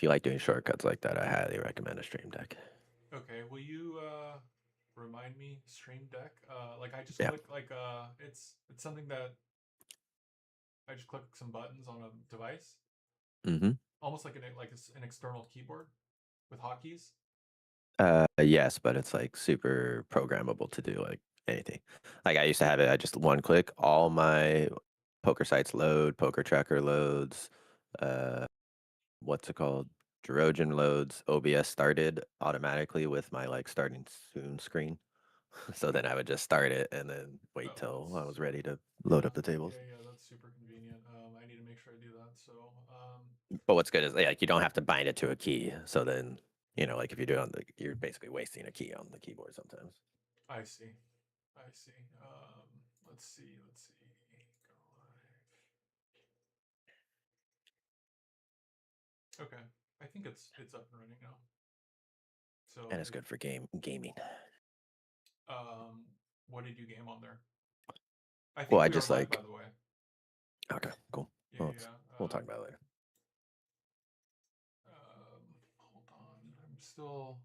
if you like doing shortcuts like that, I highly recommend a Stream Deck. Okay, will you remind me Stream Deck? Like I just Yeah. click like it's something that I just click some buttons on a device, Mm-hmm. almost like an external keyboard with hotkeys. Yes, but it's like super programmable to do like anything. Like I used to have it, I just one click, all my poker sites load, poker tracker loads, uh, what's it called? Trojan loads, OBS started automatically with my like starting soon screen. So then I would just start it and then wait Oh, till I that's was ready to load yeah, up the tables. yeah, yeah. That's super convenient. I need to make sure I do that. So, But what's good is like you don't have to bind it to a key. So then, like if you do it on you're basically wasting a key on the keyboard sometimes. I see, I see. Let's see, let's see. Go live. Okay, I think it's up and running now. So And it's if good for gaming. um, what did you game on there? I Well, think I we are just live, like by the way. okay, cool. Yeah, Well, yeah. we'll talk about it later. Hold on. I'm still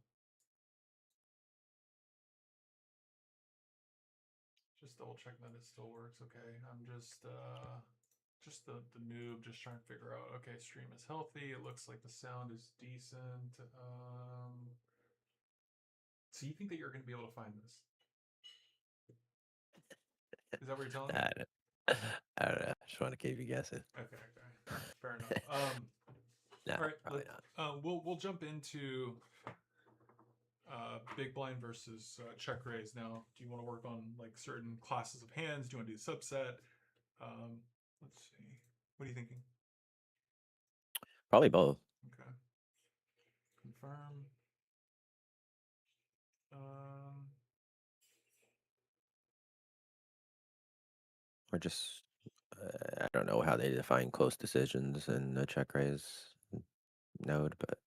just double checking that it still works. Okay. I'm just the noob just trying to figure out, okay, stream is healthy. It looks like the sound is decent. So you think that you're going to be able to find this? Is that what you're telling me? I don't, I don't know. I just want to keep you guessing. Okay, okay. Fair enough. No, All right, probably not. we'll jump into big blind versus check raise now. Do you want to work on like certain classes of hands? Do you want to do a subset? Um, let's see. What are you thinking? Probably both. Okay. Confirm. Um, Or just I don't know how they define close decisions in the check raise node, but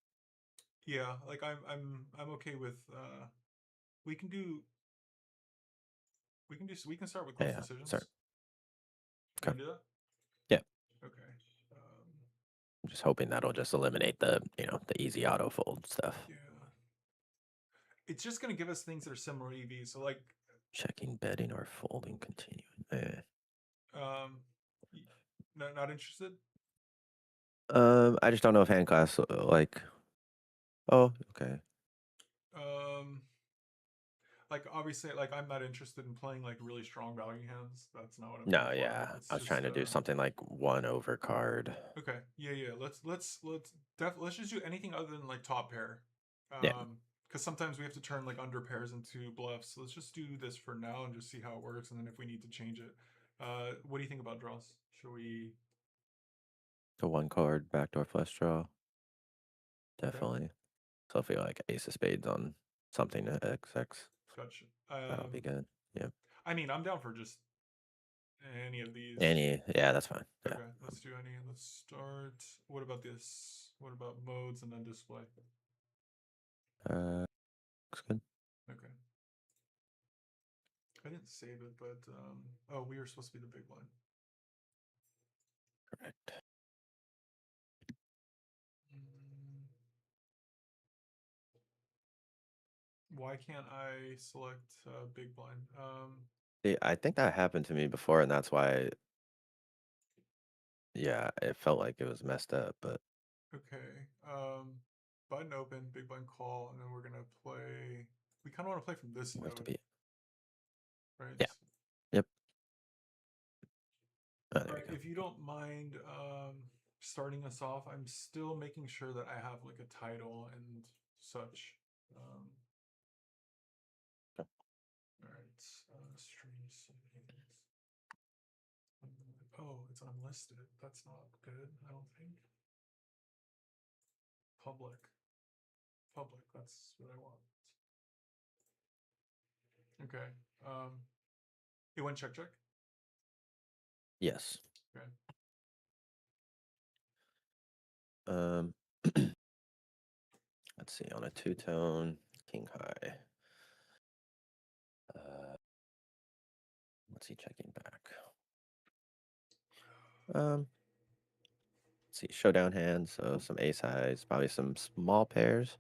yeah, like I'm okay with we can do we can start with close yeah. Sorry. decisions. You Okay. want to do that? Yeah. Okay. I'm just hoping that'll just eliminate the easy auto fold stuff. Yeah. It's just gonna give us things that are similar to EV. So like Checking betting or folding continuing. um, not interested. I just don't know if hand class like. Oh, okay. Um, like obviously like I'm not interested in playing like really strong value hands. That's not what I'm here No, for. yeah. Let's I was trying just to do something like one over card. okay. Yeah, yeah. Let's just do anything other than like top pair. Yeah. Because sometimes we have to turn like under pairs into bluffs. So let's just do this for now and just see how it works, and then if we need to change it. What do you think about draws? Should we The one card backdoor flush draw. okay. Definitely. So if we like ace of spades on something at XX, Gotcha. that'll be good. Yeah. I mean I'm down for just any of these. Yeah, that's fine. Yeah. Okay, let's do any. Let's start. What about this? What about modes and then display? Looks good. Okay. I didn't save it, but oh, we were supposed to be the big one. Correct. Mm, why can't I select big blind? See, I think that happened to me before, and that's why, yeah, it felt like it was messed up, but Okay. Button open, big blind call, and then we're gonna play. We kind of want to play from this we have to node, be. right? Yeah. Yep. Oh, All there right. we go. If you don't mind, starting us off, I'm still making sure that I have like a title and such. Um, Okay. all right. Stream settings. Oh, it's unlisted. That's not good. I don't think. Public. Public. That's what I want. Okay. It went check check. Yes. Okay. Um, let's see, on a two-tone, king high. What's he checking back? Um, let's see, showdown hands, so some ace highs, probably some small pairs.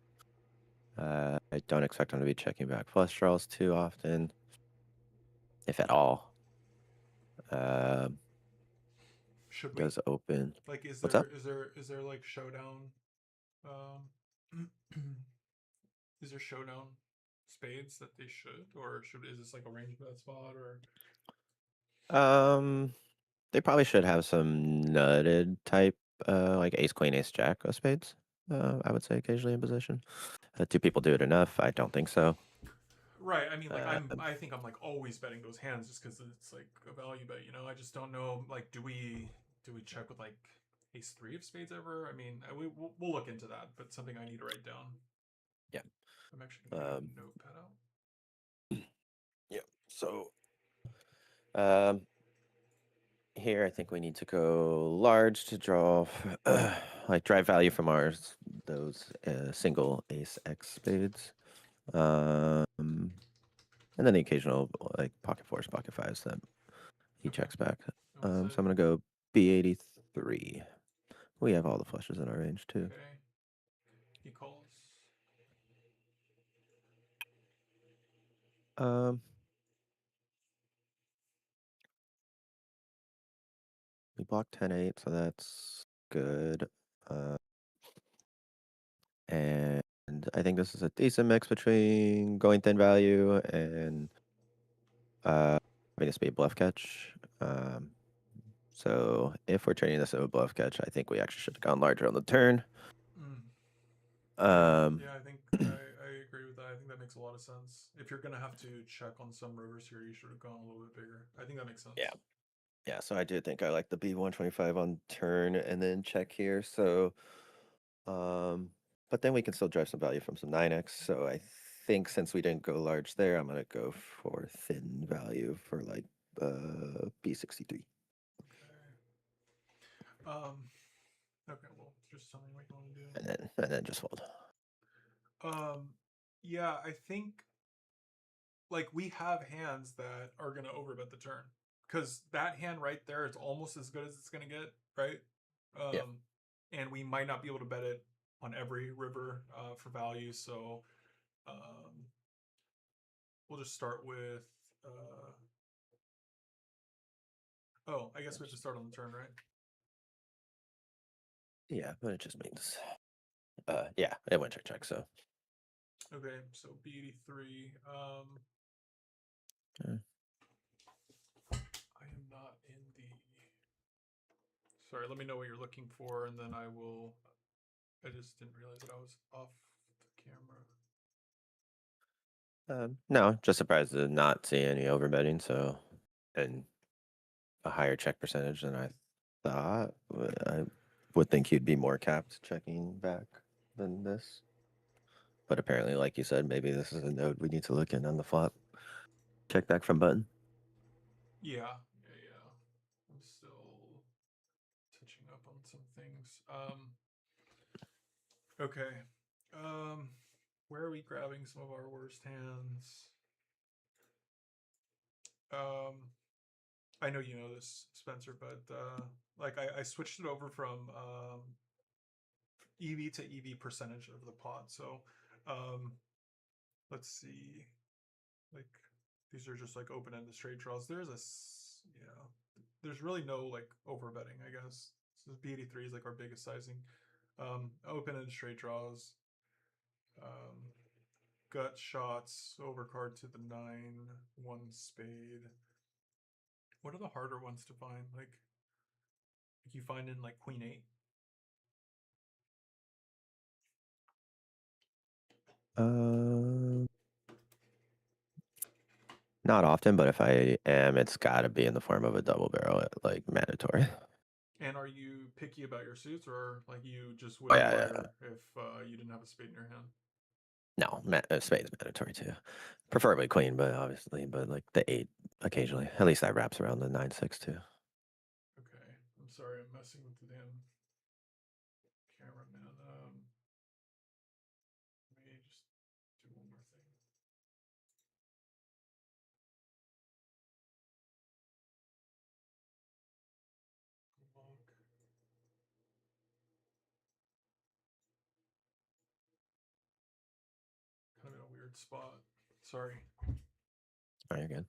I don't expect him to be checking back flush draws too often, if at all. Uh, Should we does open. like? Is What's there up? is there is there like showdown? Um, is there showdown spades that they should, or should is this like a range bet spot or? Um, they probably should have some nutted type, like ace queen, ace jack of spades. I would say occasionally in position. Do people do it enough? I don't think so. Right. I mean, like Uh, I think I'm like always betting those hands just because it's like a value bet. You know, I just don't know. Like, do we check with like ace three of spades ever? I mean, we'll look into that, but something I need to write down. yeah. I'm actually gonna get Um, a notepad out. yeah. So, um, here I think we need to go large to draw, like drive value from ours, those single ace X spades. Um, and then the occasional like pocket fours, pocket fives that he Okay. checks back. And what So I'm sizing? gonna go B83. We have all the flushes in our range too. Okay. He calls. Um, we blocked 10-8, so that's good. Uh, and I think this is a decent mix between going thin value and having a speed bluff catch. So if we're trading this as a bluff catch, I think we actually should have gone larger on the turn. Mm. Yeah. Um, Yeah. I think I agree with that. I think that makes a lot of sense. If you're gonna have to check on some rivers here, you should have gone a little bit bigger. I think that makes yeah, sense. yeah. So I do think I like the B125 on turn and then check here. So, um, but then we can still drive some value from some 9x. So I think since we didn't go large there, I'm gonna go for thin value for like B63, Okay. Okay. Well, just tell me what you want to do. and then just fold. Um, yeah, I think like we have hands that are gonna overbet the turn because that hand right there is almost as good as it's gonna get, right? Yeah. Um, and we might not be able to bet it on every river for value, so um, we'll just start with. Oh, I guess we have to start on the turn, right? Yeah, but it just means, yeah, it went check. So Okay, so B83. uh, I am not in the. Sorry, let me know what you're looking for, and then I will. I just didn't realize that I was off the camera. no, just surprised to not see any overbetting. So, and a higher check percentage than I thought. I would think he'd be more capped checking back than this. But apparently, like you said, maybe this is a node we need to look in on the flop. Check back from button. Yeah. I'm still touching up on some things. Okay. Um, where are we grabbing some of our worst hands? Um, I know you know this, Spencer, but like I switched it over from EV to EV percentage of the pot. So, um, let's see. Like these are just like open-ended straight draws. Yeah. There's really no like over betting, I guess. So B83 is like our biggest sizing. Open-ended straight draws. Um, gut shots, overcard to the nine, one spade. What are the harder ones to find? Like you find in like queen eight. Uh, Not often, but if I am, it's got to be in the form of a double barrel, like mandatory. And are you picky about your suits, or like you just Oh wouldn't yeah, yeah. wire if you didn't have a spade in your hand? No, spade's mandatory too. Preferably queen, but obviously, but like the eight occasionally. At least that wraps around the 9-6 too. Okay, I'm sorry, I'm messing with the damn cameraman. Let me just do one more thing. Log. weird spot. Sorry. Oh, you're good.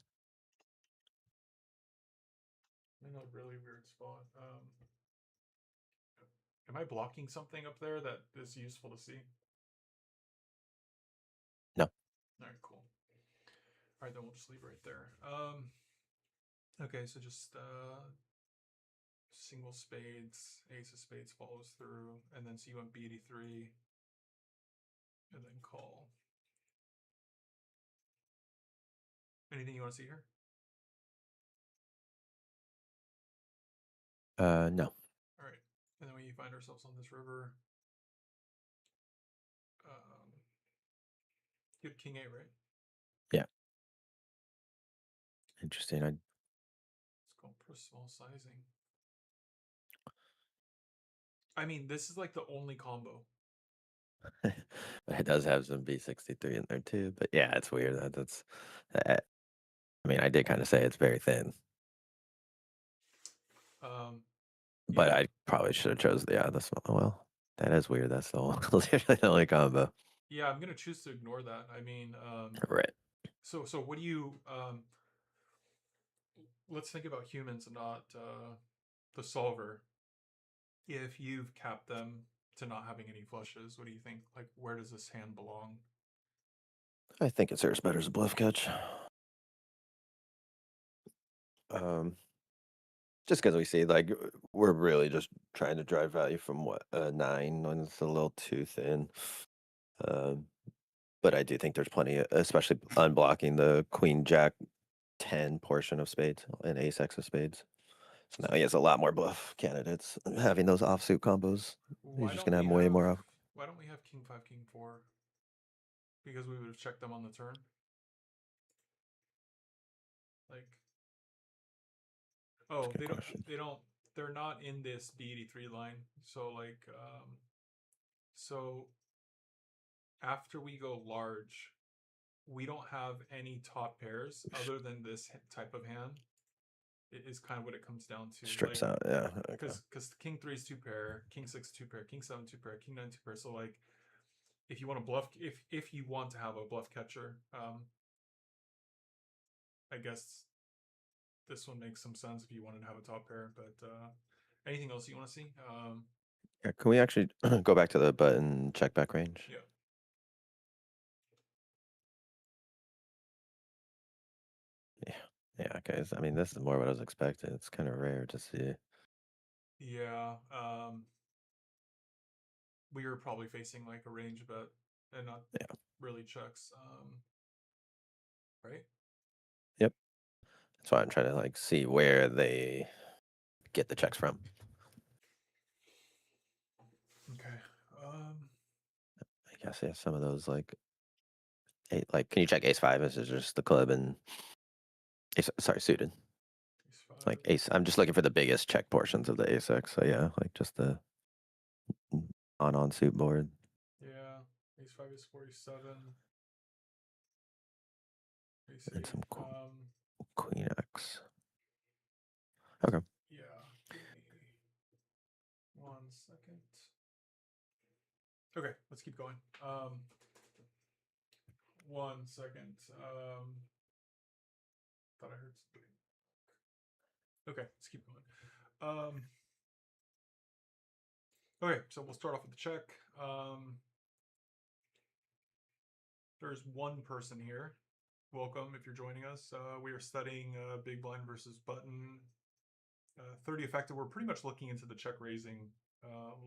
I'm in a really weird spot. Am I blocking something up there that is useful to see? No. All right, cool. All right, then we'll just leave right there. Okay, so just single spades, ace of spades follows through, and then so you want b83, and then call. Anything you want to see here? No. All right, and then we find ourselves on this river. You had king eight, right? Yeah. Interesting. Let's go for small sizing. I mean, this is like the only combo. It does have some B63 in there too, but yeah, it's weird. That's. I mean, I did kind of say it's very thin, but Yeah, I probably should have chose the small. Well, that is weird. That's the literally the only combo. yeah. I'm gonna choose to ignore that. I mean, Right. so what do you? Let's think about humans and not the solver. If you've capped them to not having any flushes, what do you think? Like, where does this hand belong? I think it serves better as a bluff catch. Um, just because we see like we're really just trying to drive value from what 9 when it's a little too thin. Um, but I do think there's plenty, especially unblocking the Queen Jack 10 portion of spades and Ace X of spades. So now he has a lot more bluff candidates having those offsuit combos. He's Why just don't gonna we have way have? more off. Why don't we have king five, king four? Because we would have checked them on the turn. Like, That's a oh, good question. they don't. They're not in this B83 line. So like, so after we go large, we don't have any top pairs other than this type of hand. It is kind of what it comes down to. Strips Like, out, yeah. Okay. because king three is two pair, king six two pair, king seven two pair, king nine two pair. So like, if you want to bluff, if you want to have a bluff catcher, I guess this one makes some sense if you wanted to have a top pair. But anything else you want to see? Yeah, can we actually go back to the button check back range? Yeah. Yeah. Yeah, okay. I mean, this is more what I was expecting. It's kind of rare to see. Yeah. We were probably facing like a range bet and not Yeah. really checks. Right? Yep. That's why I'm trying to like see where they get the checks from. Okay. I guess yeah, some of those like eight, like can you check ace five? This is just the club and ace, sorry, suited. Ace Like five. ace, I'm just looking for the biggest check portions of the ace X. So yeah, like just the on suit board Yeah. Ace five is 47. Ace and some eight. queen X. Okay. Yeah. Give me 1 second. Okay, let's keep going. 1 second. Thought I heard something. Okay, let's keep going. Okay, so we'll start off with the check. There's one person here. Welcome if you're joining us. We are studying big blind versus button. 30 effective. We're pretty much looking into the check raising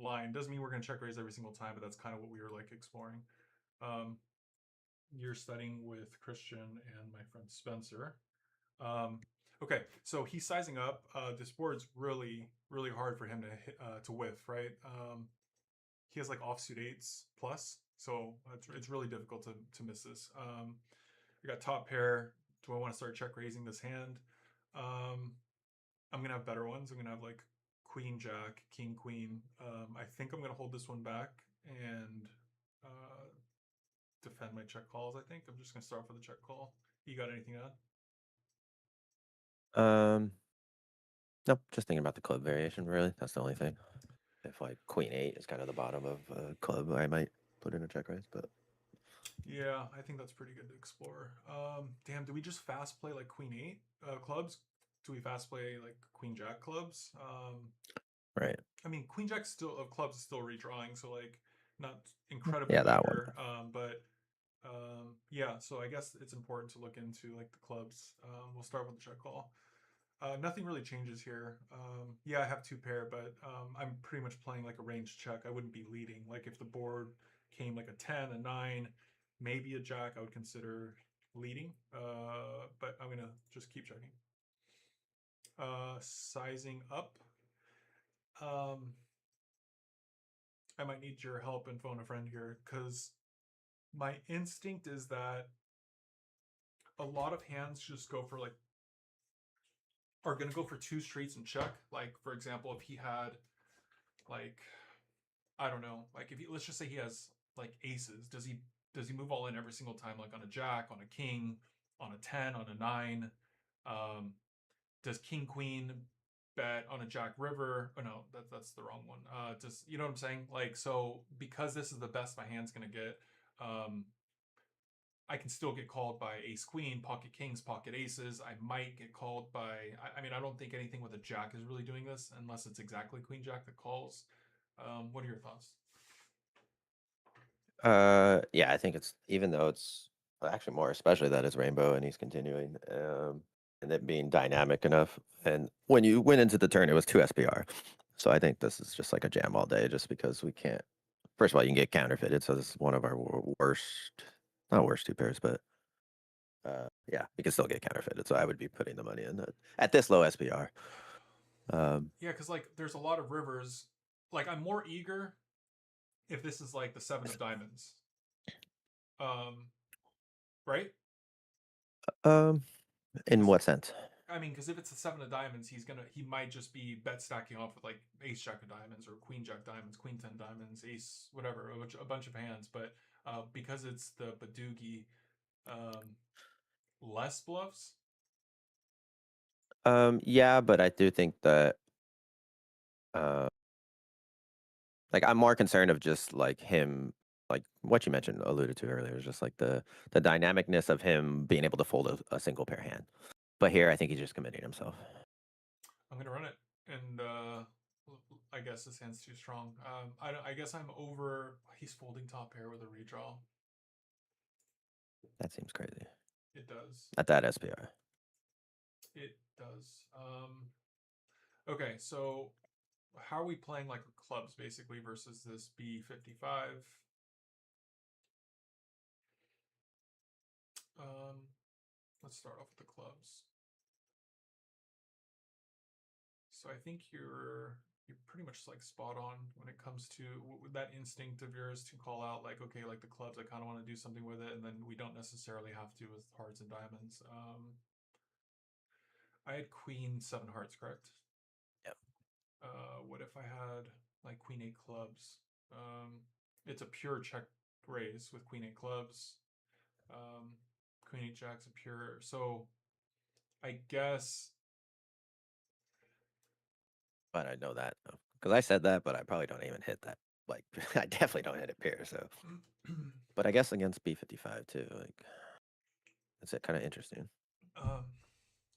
line. Doesn't mean we're going to check raise every single time, but that's kind of what we were like exploring. You're studying with Christian and my friend Spencer. Okay, so he's sizing up. This board's really, really hard for him to hit, to whiff, right? He has like offsuit eights plus, so it's really difficult to miss this. We got top pair. Do I want to start check raising this hand? I'm gonna have better ones. I'm gonna have like queen jack, king queen. I think I'm gonna hold this one back and defend my check calls. I think I'm just gonna start off with a check call. You got anything to add? Nope, just thinking about the club variation, really. That's the only thing. If like queen eight is kind of the bottom of club, I might put in a check raise, but Yeah, I think that's pretty good to explore. Damn, do we just fast play like Queen Eight clubs? Do we fast play like Queen Jack clubs? Right. I mean, Queen Jack still of clubs is still redrawing, so like not incredibly Yeah, that one. eager. But yeah, so I guess it's important to look into like the clubs. We'll start with the check call. Nothing really changes here. Yeah, I have two pair, but I'm pretty much playing like a range check. I wouldn't be leading. Like if the board came like a 10, a 9, maybe a jack, I would consider leading. But I'm gonna just keep checking. Sizing up. Um, I might need your help and phone a friend here because my instinct is that a lot of hands just go for like are gonna go for two streets and check. Like for example, if he had like I don't know, like if he, let's just say he has like aces, does he move all in every single time like on a jack, on a king, on a 10, on a 9? Um does king queen bet on a jack river? Oh no, that's the wrong one. Does you know what I'm saying? Like so because this is the best my hand's going to get, um I can still get called by ace queen, pocket kings, pocket aces. I might get called by. I mean, I don't think anything with a jack is really doing this unless it's exactly queen jack that calls. What are your thoughts? Yeah, I think it's even though it's actually more, especially that it's rainbow and he's continuing, and it being dynamic enough. And when you went into the turn, it was two SPR, so I think this is just like a jam all day, just because we can't. First of all, you can get counterfeited, so this is one of our worst, not worst two pairs, but yeah, we can still get counterfeited. So I would be putting the money in at this low SPR. Um, Yeah, because like there's a lot of rivers. Like I'm more eager if this is like the seven of diamonds. Um, right? um, in Because what sense? I mean, because if it's the seven of diamonds, he might just be bet stacking off with like ace jack of diamonds or queen jack diamonds, queen 10 diamonds, ace whatever, a bunch of hands. But because it's the Badoogie, um, less bluffs. Yeah, but I do think that. Uh, Like I'm more concerned of just like him, like what you mentioned alluded to earlier, is just like the dynamicness of him being able to fold a single pair hand. But here, I think he's just committing himself. I'm gonna run it, and I guess this hand's too strong. I guess I'm over. He's folding top pair with a redraw. That seems crazy. It does. At that SPR. It does. Okay, so how are we playing like clubs basically versus this B55? Um, let's start off with the clubs. So I think you're pretty much like spot on when it comes to that instinct of yours to call out like okay like the clubs I kind of want to do something with it and then we don't necessarily have to with hearts and diamonds. I had queen seven hearts, correct? Yeah. What if I had like queen eight clubs? Um, it's a pure check raise with queen eight clubs. Um, queen eight jack's a pure. So I guess But I know that because I said that, but I probably don't even hit that. Like I definitely don't hit it pairs. So, but I guess against B55 too, like it's kind of interesting.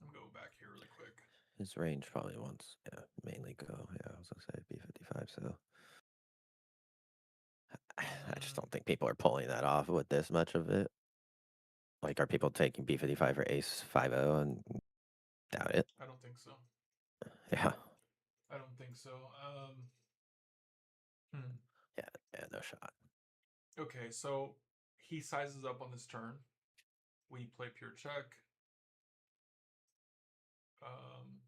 I'm going back here really quick. His range probably wants, yeah, mainly go. Yeah, I was gonna say B55. So I just Mm, don't think people are pulling that off with this much of it. Like, are people taking B55 for ace 50 and doubt it? I don't think so. Yeah. I don't think so. Hmm. Yeah. Yeah. No shot. Okay, so he sizes up on this turn. We play pure check. Um,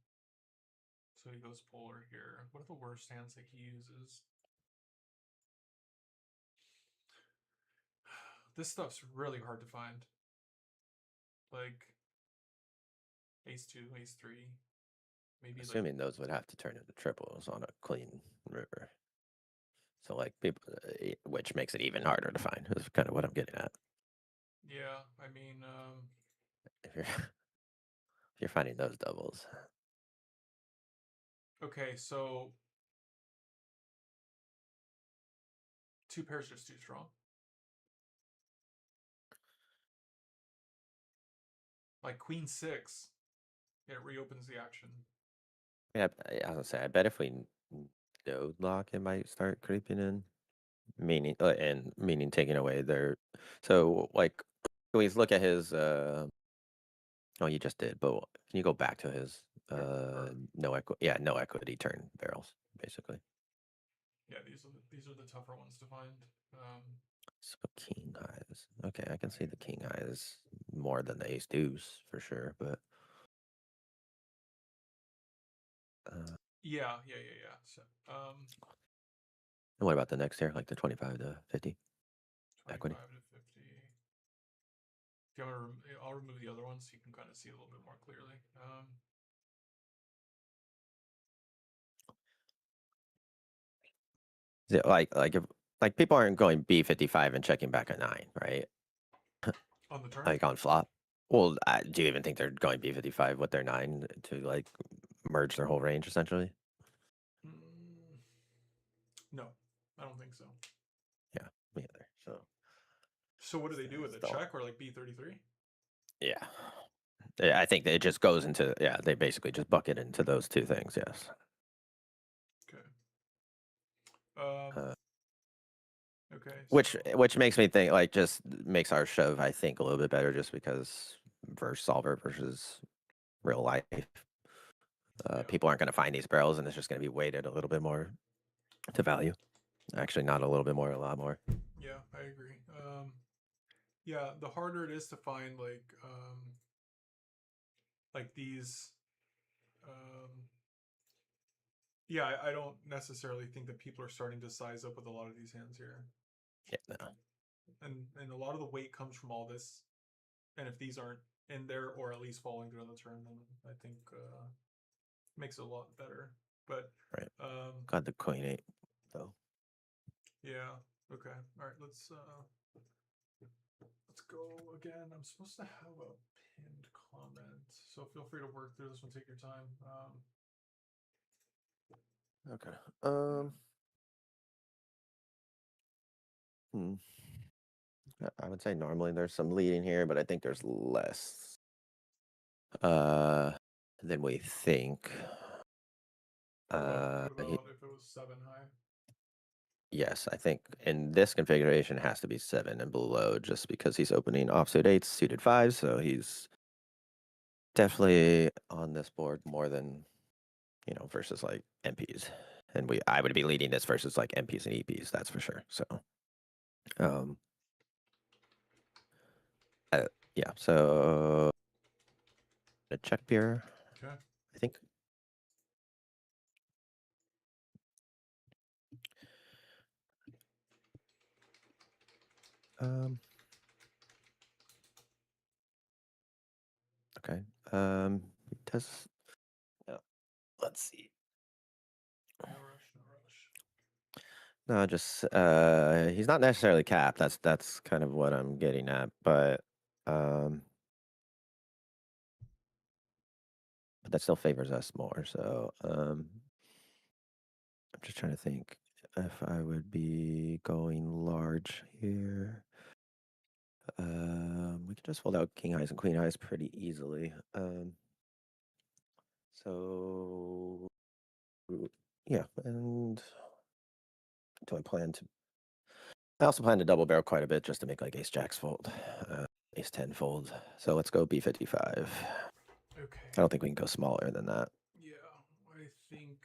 so he goes polar here. What are the worst hands that he uses? This stuff's really hard to find. Like ace two, ace three, maybe like Assuming those would have to turn into triples on a clean river. So, like, people, which makes it even harder to find, is kind of what I'm getting at. yeah. I mean, If you're, if you're finding those doubles, okay. So two pairs just too strong. Like queen six, it reopens the action. Yeah, I was gonna say, I bet if we node lock, it might start creeping in. Meaning taking away their. So like, can we look at his? Oh, you just did, but can you go back to his? Or No equity. Yeah, no equity turn barrels, basically. yeah, these are the tougher ones to find. So king eyes. Okay, I can see the king eyes more than the ace deuce for sure, but Yeah. So and what about the next tier, like the 25 to 50 equity? 25 to 50. If you want to, I'll remove the other ones so you can kind of see a little bit more clearly. Is it like if like people aren't going B55 and checking back a 9, right? On the turn? Like on flop. Well, do you even think they're going B55 with their 9 to like merge their whole range essentially? Mm, no, I don't think so. Yeah, me either. So what do they do with a Still, check or like B33? yeah. Yeah, I think that it just goes into they basically just bucket into those two things. Yes. Okay. Um. Uh, Okay. So which makes me think like just makes our shove I think a little bit better just because verse solver versus real life. yeah, People aren't going to find these barrels and it's just going to be weighted a little bit more to value. Actually, not a little bit more, a lot more. yeah, I agree. Yeah, the harder it is to find like these yeah, I don't necessarily think that people are starting to size up with a lot of these hands here. Yeah, no. And a lot of the weight comes from all this. And if these aren't in there or at least falling through on the turn, then I think makes it a lot better. But Right. um Got the queen eight though. yeah, okay. All right, let's go again. I'm supposed to have a pinned comment, so feel free to work through this one. Take your time. Okay. Yeah. Hmm. I would say normally there's some leading here, but I think there's less uh than we think. What He, about if it was 7 high? yes, I think in this configuration it has to be 7 and below just because he's opening offsuit 8s, suited 5s, so he's definitely on this board more than, versus like MPs. And I would be leading this versus like MPs and EPs, that's for sure. So, um, uh, yeah, so a check beer, Okay. I think. Um, okay. Does, let's see. No rush, no rush. No, just he's not necessarily capped. That's kind of what I'm getting at, um but that still favors us more. So I'm just trying to think if I would be going large here. We can just fold out king eyes and queen eyes pretty easily. So yeah, and do I plan to? I also plan to double barrel quite a bit just to make like ace jacks fold, ace 10 fold. So let's go B55. I Okay. don't think we can go smaller than that. Yeah, I think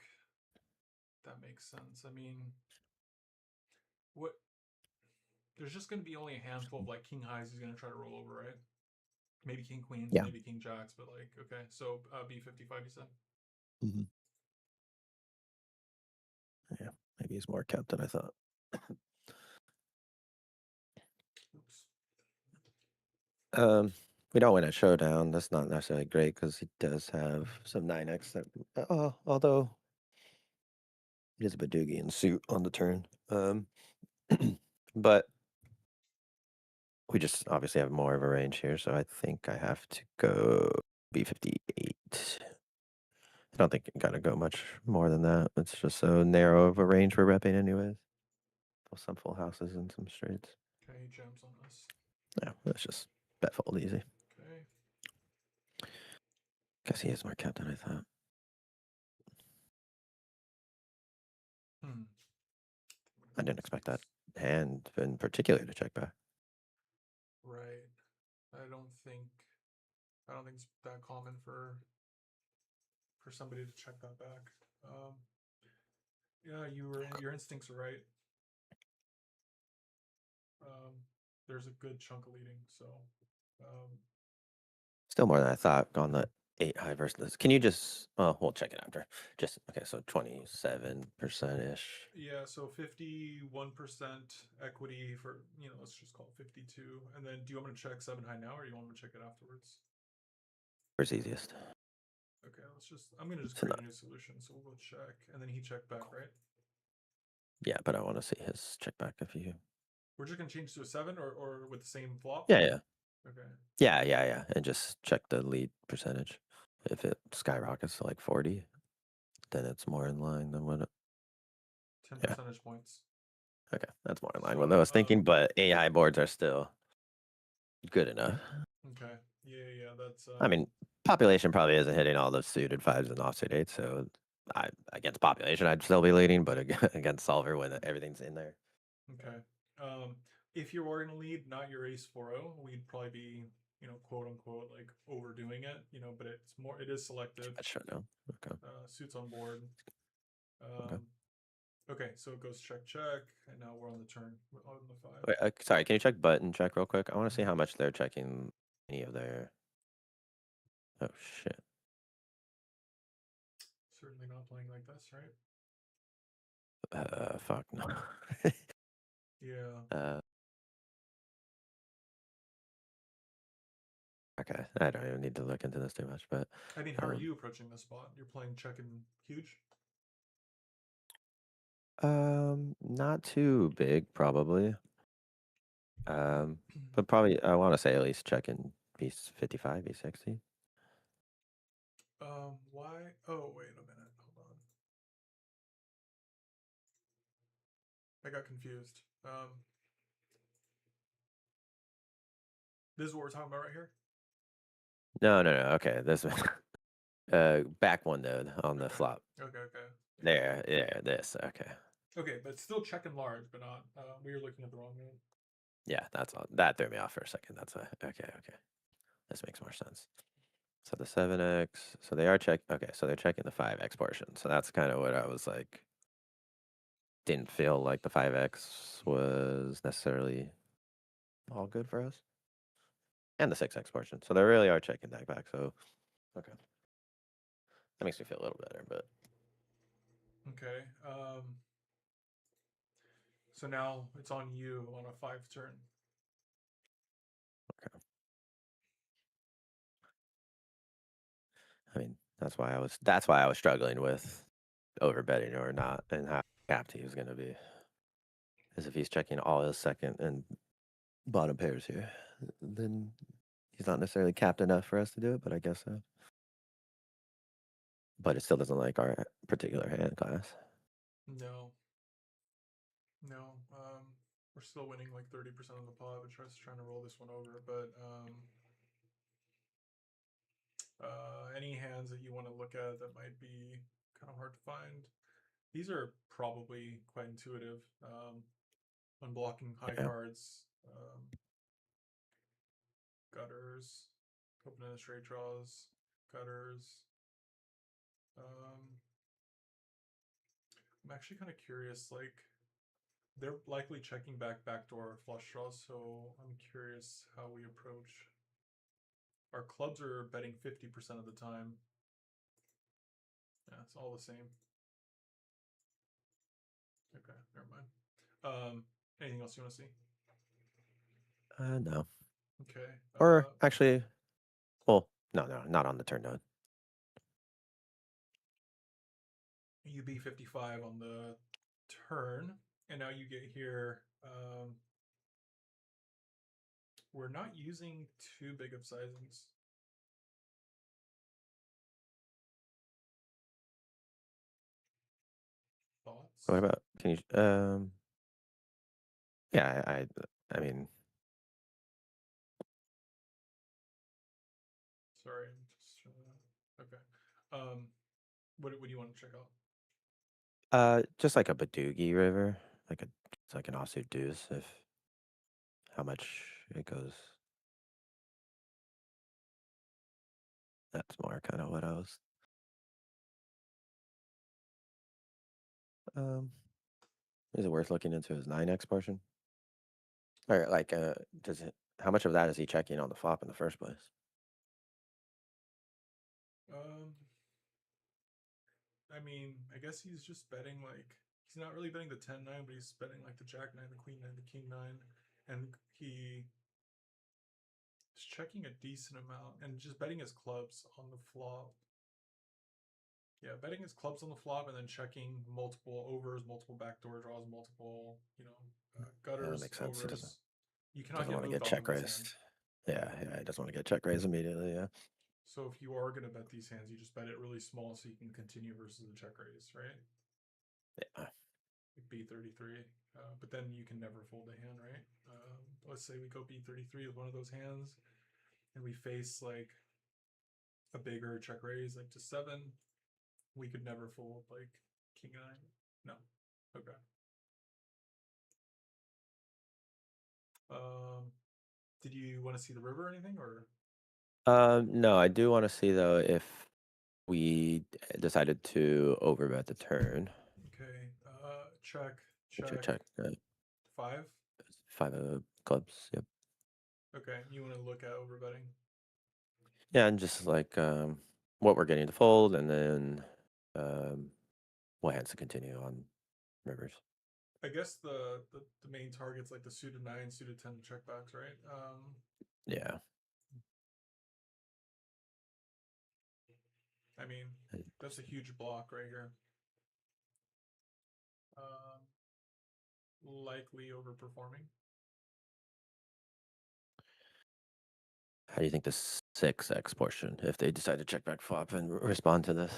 that makes sense. I mean, what there's just going to be only a handful of like king highs he's going to try to roll over, right? Maybe king queens, Yeah. maybe king jacks, but like okay. So B55 you said. Mhm. Yeah, maybe he's more kept than I thought. Oops. We don't win at showdown. That's not necessarily great because he does have some 9x that, although he is a Badugi suit on the turn. But we just obviously have more of a range here, so I think I have to go B58. I don't think you gotta go much more than that. It's just so narrow of a range we're repping anyways. Some full houses and some straights. Okay, he jumps on us. Yeah, let's just bet fold easy. Okay. Guess he is more capped than I thought. Hmm. I didn't expect that hand in particular to check back. Right. I don't think I don't think it's that common for somebody to check that back. Um, yeah, your instincts are right. Um, there's a good chunk of leading, so um, Still more than I thought on the 8 high versus this. Can you just, we'll check it after. Just, okay, so 27% ish. yeah. So 51% equity for let's just call it 52. And then do you want me to check seven high now, or do you want me to check it afterwards? Where's easiest? Okay, I'm gonna just So create not, a new solution. So we'll go check, and then he checked back, right? yeah, but I want to see his check back if you. We're just gonna change to a seven, or with the same flop. Yeah, yeah. Okay. Yeah. And just check the lead percentage. If it skyrockets to like 40, then it's more in line than what it, 10 yeah. percentage points. Okay, that's more in line with what I So was thinking, but 8 high boards are still good enough. okay, yeah, that's I mean, population probably isn't hitting all the suited fives and offsuit eights, so against population, I'd still be leading, but against solver when everything's in there. okay. Um, if you were gonna lead, not your ace 4-0, we'd probably be quote unquote like overdoing it, but it is selective. That's shut down. Okay. Suits on board. Okay. Um, okay, so it goes check check, and now we're on the turn. We're on the five. Wait, sorry, can you check button check real quick? I want to see Mhm. how much they're checking any of their. Oh shit. Certainly not playing like this, right? Fuck no. Yeah. uh, okay, I don't even need to look into this too much, but I mean, how are um, you approaching the spot? You're playing check and huge. not too big probably. But probably I want to say at least checking B55, B60. Why? Oh, wait a minute. Hold on. I got confused. This is what we're talking about right here. No. Okay, this back one node on the Okay. flop. Okay. Yeah. There, yeah, this. Okay. Okay, but still checking large, but not. We were looking at the wrong one. Yeah, that's all. That threw me off for a second. That's a okay. This makes more sense. So the 7x. So they are check. Okay, so they're checking the 5x portion. So that's kind of what I was like. Didn't feel like the 5x was necessarily all good for us, and the 6x portion. So they really are checking that back. So okay, that makes me feel a little better. But Okay. So now it's on you on a five turn. okay. I mean, that's why I was struggling with over betting or not, and how capped he was going to be. Is if he's checking all his second and bottom pairs here, then he's not necessarily capped enough for us to do it. But I guess so. But it still doesn't like our particular hand class. No, no. We're still winning like 30% of the pot. We're just trying to roll this one over, but any hands that you want to look at that might be kind of hard to find. These are probably quite intuitive. Unblocking high Yeah. cards, gutters, open ended straight draws, gutters. I'm actually kind of curious. Like they're likely checking backdoor flush draws, so I'm curious how we approach. Our clubs are betting 50% of the time. Yeah, it's all the same. Okay, never mind. Anything else you want to see? No. Okay. Or actually, well, no, not on the turn node. UB 55 on the turn, and now you get here. We're not using too big of sizings. What Thoughts? about? Can you? Yeah, I mean, Sorry, I'm just. Okay. Um, what do you want to check out? Just like a Badugi river, like a it's like an offsuit deuce. If how much it goes, that's more kind of what I was. Um, is it worth looking into his 9x portion? Or like, does it? How much of that is he checking on the flop in the first place? Um, I mean, I guess he's just betting like he's not really betting the 10-9, but he's betting like the Jack 9, the Queen 9, the King 9, and he is checking a decent amount and just betting his clubs on the flop. Yeah, betting his clubs on the flop and then checking multiple overs, multiple backdoor draws, multiple, Yeah, that gutters, makes sense. He overs. You cannot doesn't get want to moved get off in check this hand. raised. Yeah, yeah, he doesn't want to get check raised immediately. Yeah, So if you are going to bet these hands, you just bet it really small so you can continue versus the check raise, right? yeah. Like B33. But then you can never fold a hand, right? Let's say we go B33 with one of those hands and we face like a bigger check raise, like to 7. We could never fold like King 9. No. Okay. Um, did you want to see the river or anything, or No, I do want to see though if we decided to overbet the turn. okay? Check, We should check, check 5. five of clubs. Yep. Okay, you want to look at overbetting? Yeah, and just like what we're getting to fold, and then um, what hands to continue on rivers. I guess the main target's like the suited 9, suited 10 checkbacks, right? Yeah. I mean, that's a huge block right here. Um, Likely overperforming. How do you think the 6x portion, if they decide to check back flop and respond to this?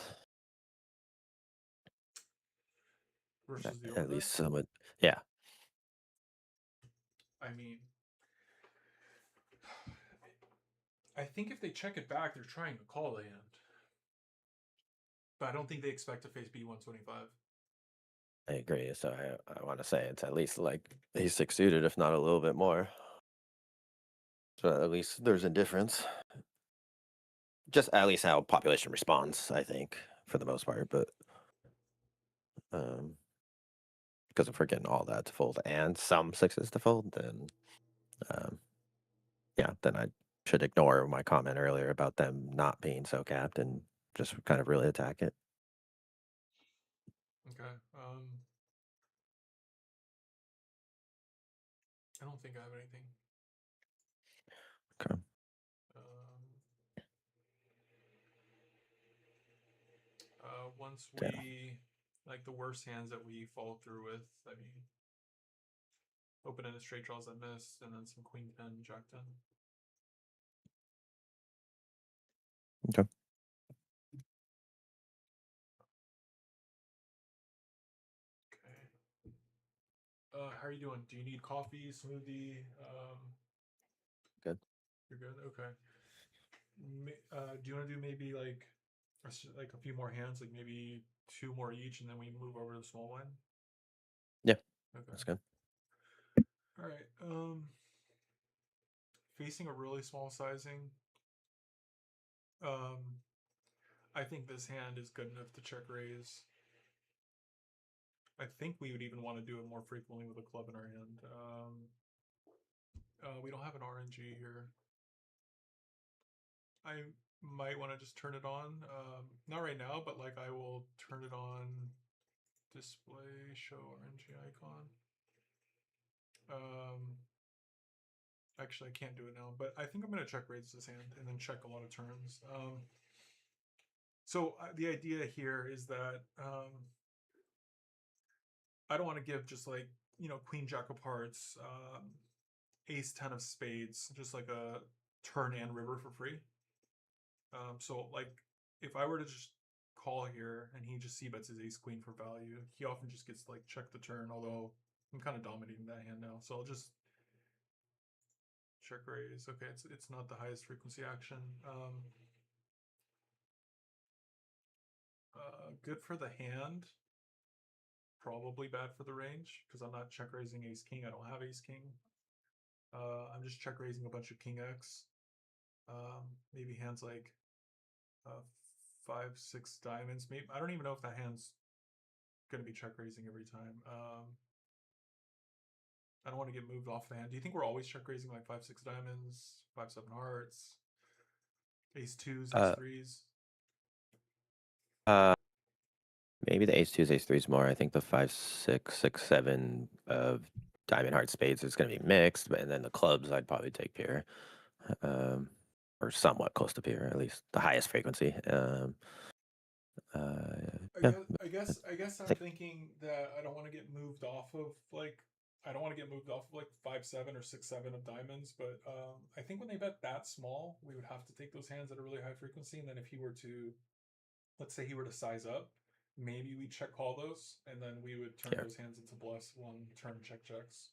Versus the At overbet. least somewhat. Yeah. I mean, I think if they check it back, they're trying to call the hand. But I don't think they expect to face B125. I agree. So I want to say it's at least like he's 6 suited, if not a little bit more. So at least there's a difference. Just at least how population responds, I think, for the most part. But um, because if we're getting all that to fold and some sixes to fold, then um, yeah, then I should ignore my comment earlier about them not being so capped and just kind of really attack it. Okay. I don't think I have anything. Okay. Um, Once Yeah. we like the worst hands that we follow through with, I mean, open-ended straight draws I missed, and then some Queen 10, Jack 10. Okay. Okay. How are you doing? Do you need coffee, smoothie? Good. You're good. Okay. Do you want to do maybe like like a few more hands, like maybe two more each, and then we move over to the small one? Yeah, Okay. that's good. All right. Facing a really small sizing. Um, I think this hand is good enough to check raise. I think we would even want to do it more frequently with a club in our hand. We don't have an RNG here. I might want to just turn it on. Not right now, but like I will turn it on. Display, show RNG icon. Um, Actually, I can't do it now, but I think I'm going to check raise this hand and then check a lot of turns. So the idea here is that I don't want to give just like, Queen Jack of Hearts, Ace 10 of Spades, just like a turn and river for free. So like if I were to just call here and he just c-bets his Ace Queen for value, he often just gets like check the turn, although I'm kind of dominating that hand now. So I'll just check raise. Okay, it's not the highest frequency action. Good for the hand, probably bad for the range because I'm not check raising ace king. I don't have ace king. I'm just check raising a bunch of king x. Maybe hands like uh, 5, 6 diamonds. Maybe I don't even know if that hand's gonna be check raising every time. I don't want to get moved off the hand. Do you think we're always check raising like 5, 6 diamonds, 5, 7 hearts, ace twos, ace Uh, threes? uh, maybe the ace twos, ace threes more. I think the 5, 6, 6, 7 of diamond, heart, spades is going to be mixed, but and then the clubs I'd probably take pure, or somewhat close to pure, at least the highest frequency. I Yeah, guess I guess I guess I I'm think thinking that I don't want to get moved off of like I don't want to get moved off of like 5, 7 or 6, 7 of diamonds, but I think when they bet that small, we would have to take those hands at a really high frequency, and then if he were to, let's say he were to size up, maybe we check call those, and then we would turn yeah. those hands into bluffs one turn check checks.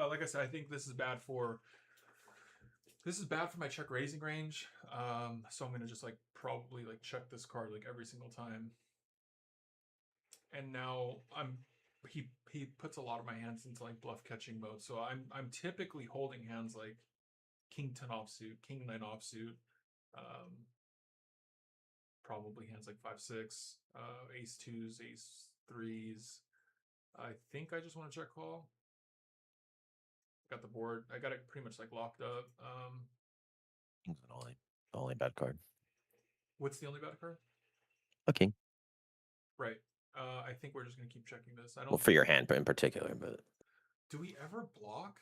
Like I said, I think this is bad for my check raising range. So I'm gonna just like probably like check this card like every single time. And now he puts a lot of my hands into like bluff catching mode. So I'm typically holding hands like king 10 offsuit, king 9 offsuit, um, probably hands like 5, 6, ace twos, ace threes. I think I just want to check call. Got the board. I got it pretty much like locked up. King's the only bad card. What's the only bad card? Okay. Right. I think we're just gonna keep checking this. I Well, don't. for your hand in particular, but Do we ever block?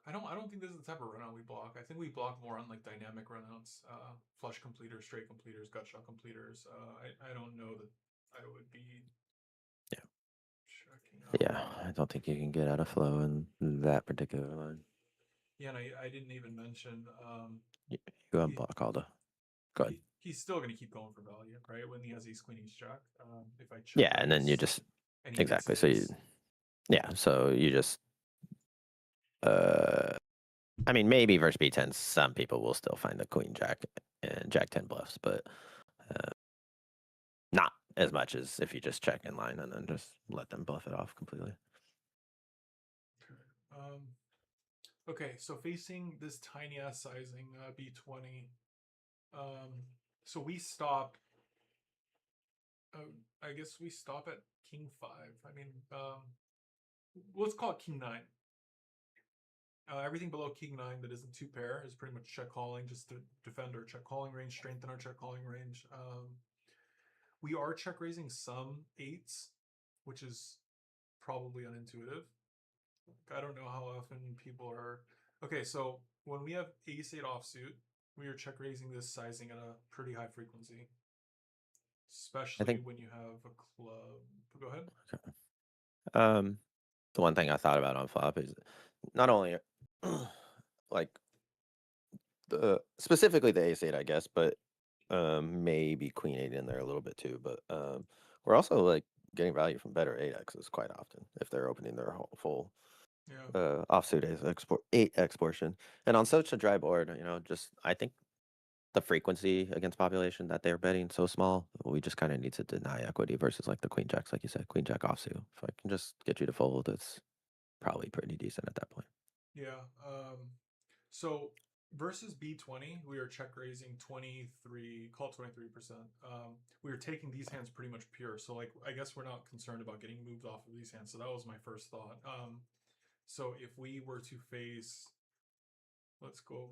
I don't think this is the type of runout we block. I think we block more on like dynamic runouts, flush completers, straight completers, gut shot completers. I don't know that I would be yeah, checking. yeah. I don't think you can get out of flow in that particular line. Yeah, and I didn't even mention You go ahead and he, block all the. Go ahead. he's still gonna keep going for value, right? When he has ace queen ace jack. If I check Yeah, and then you raise just and he gets exactly. So you his, yeah. So you just uh. I mean, maybe versus B10, some people will still find the queen jack and jack 10 bluffs, but uh, not as much as if you just check in line and then just let them bluff it off completely. um, okay, so facing this tiny ass sizing B20, so we stop. I guess we stop at king 5. I mean, let's call it king 9. Everything below king 9 that isn't two pair is pretty much check calling, just to defend our check calling range, strengthen our check calling range. We are check raising some eights, which is probably unintuitive. I don't know how often people are. Okay, so when we have ace 8 offsuit, we are check raising this sizing at a pretty high frequency, I especially think when you have a club. Go ahead. um, the one thing I thought about on flop is not only like the specifically the ace 8, I guess, but maybe queen 8 in there a little bit too. But we're also like getting value from better 8x's quite often if they're opening their whole full Yeah. offsuit ace export 8x portion. And on such a dry board, just I think the frequency against population that they're betting so small, we just kind of need to deny equity versus like the queen jacks, like you said, queen jack offsuit. If I can just get you to fold, it's probably pretty decent at that point. Yeah. So versus B20, we are check raising 23, call 23%. We are taking these hands pretty much pure. So like I guess we're not concerned about getting moved off of these hands. So that was my first thought. So if we were to face, let's go.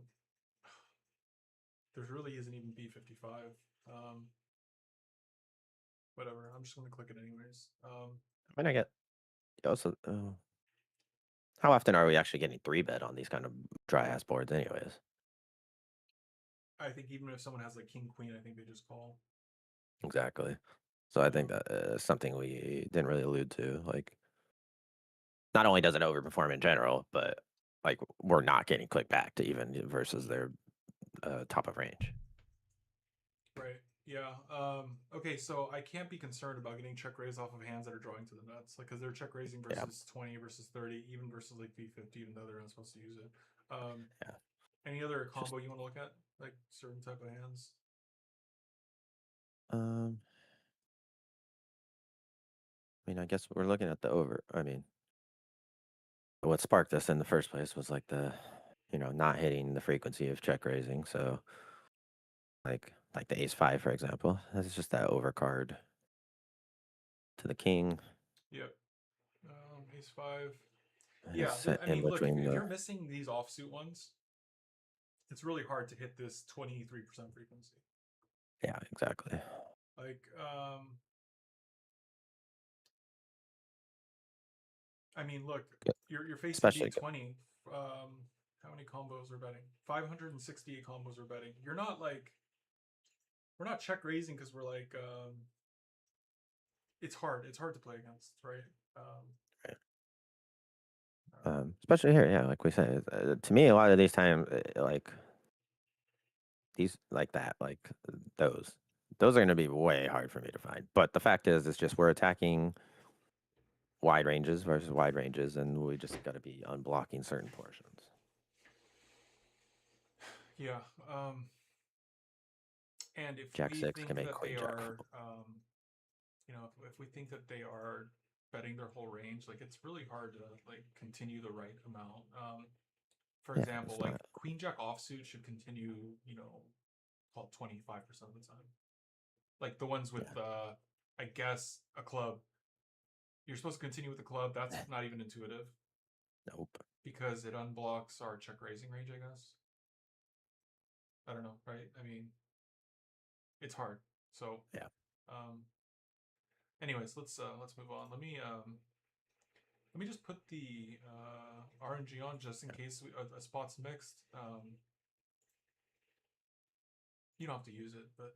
There really isn't even B55. Um, Whatever. I'm just gonna click it anyways. I mean, I get also. How often are we actually getting three bet on these kind of dry ass boards, anyways? I think even if someone has like king queen, I think they just call. Exactly. So I think Um, that is something we didn't really allude to. Like, not only does it overperform in general, but like we're not getting click back to even versus their top of range. Right. Yeah. Okay. So I can't be concerned about getting check raised off of hands that are drawing to the nuts, like because they're check raising Yeah, versus 20 versus 30, even versus like B50, even though they're not supposed to use it. Um, yeah. any other Just combo you want to look at, like certain type of hands? um, I mean, I guess we're looking at the over. I mean, what sparked this in the first place was like not hitting the frequency of check raising. So like the ace five, for example, that's just that overcard to the king. Yep. Ace five. And Yeah, it's I in mean, look, between if the you're missing these offsuit ones, it's really hard to hit this 23% frequency. yeah, exactly. Like, I mean, look, Yeah, you're facing especially good. B20. How many combos are betting? 568 combos are betting. You're not like we're not check raising because we're like it's hard. It's hard to play against, right? Um, Right. uh, Especially here, yeah, like we said, to me, a lot of these times, like these, like that, like those, those are going to be way hard for me to find. But the fact is, it's just we're attacking wide ranges versus wide ranges, and we just got to be unblocking certain portions. yeah. And if Jack we six can think make that they queen jack are, fold. if we think that they are betting their whole range, like it's really hard to like continue the right amount. For Yeah, example, it's like not. Queen Jack offsuit should continue, called 25% of the time. Like the ones with, Yeah, I guess, a club. You're supposed to continue with the club. That's not even intuitive nope. because it unblocks our check raising range, I guess. I don't know, right? I mean, it's hard. So, Yeah, um, anyways, let's move on. Let me just put the RNG on just in yeah, case a spot's mixed. You don't have to use it, but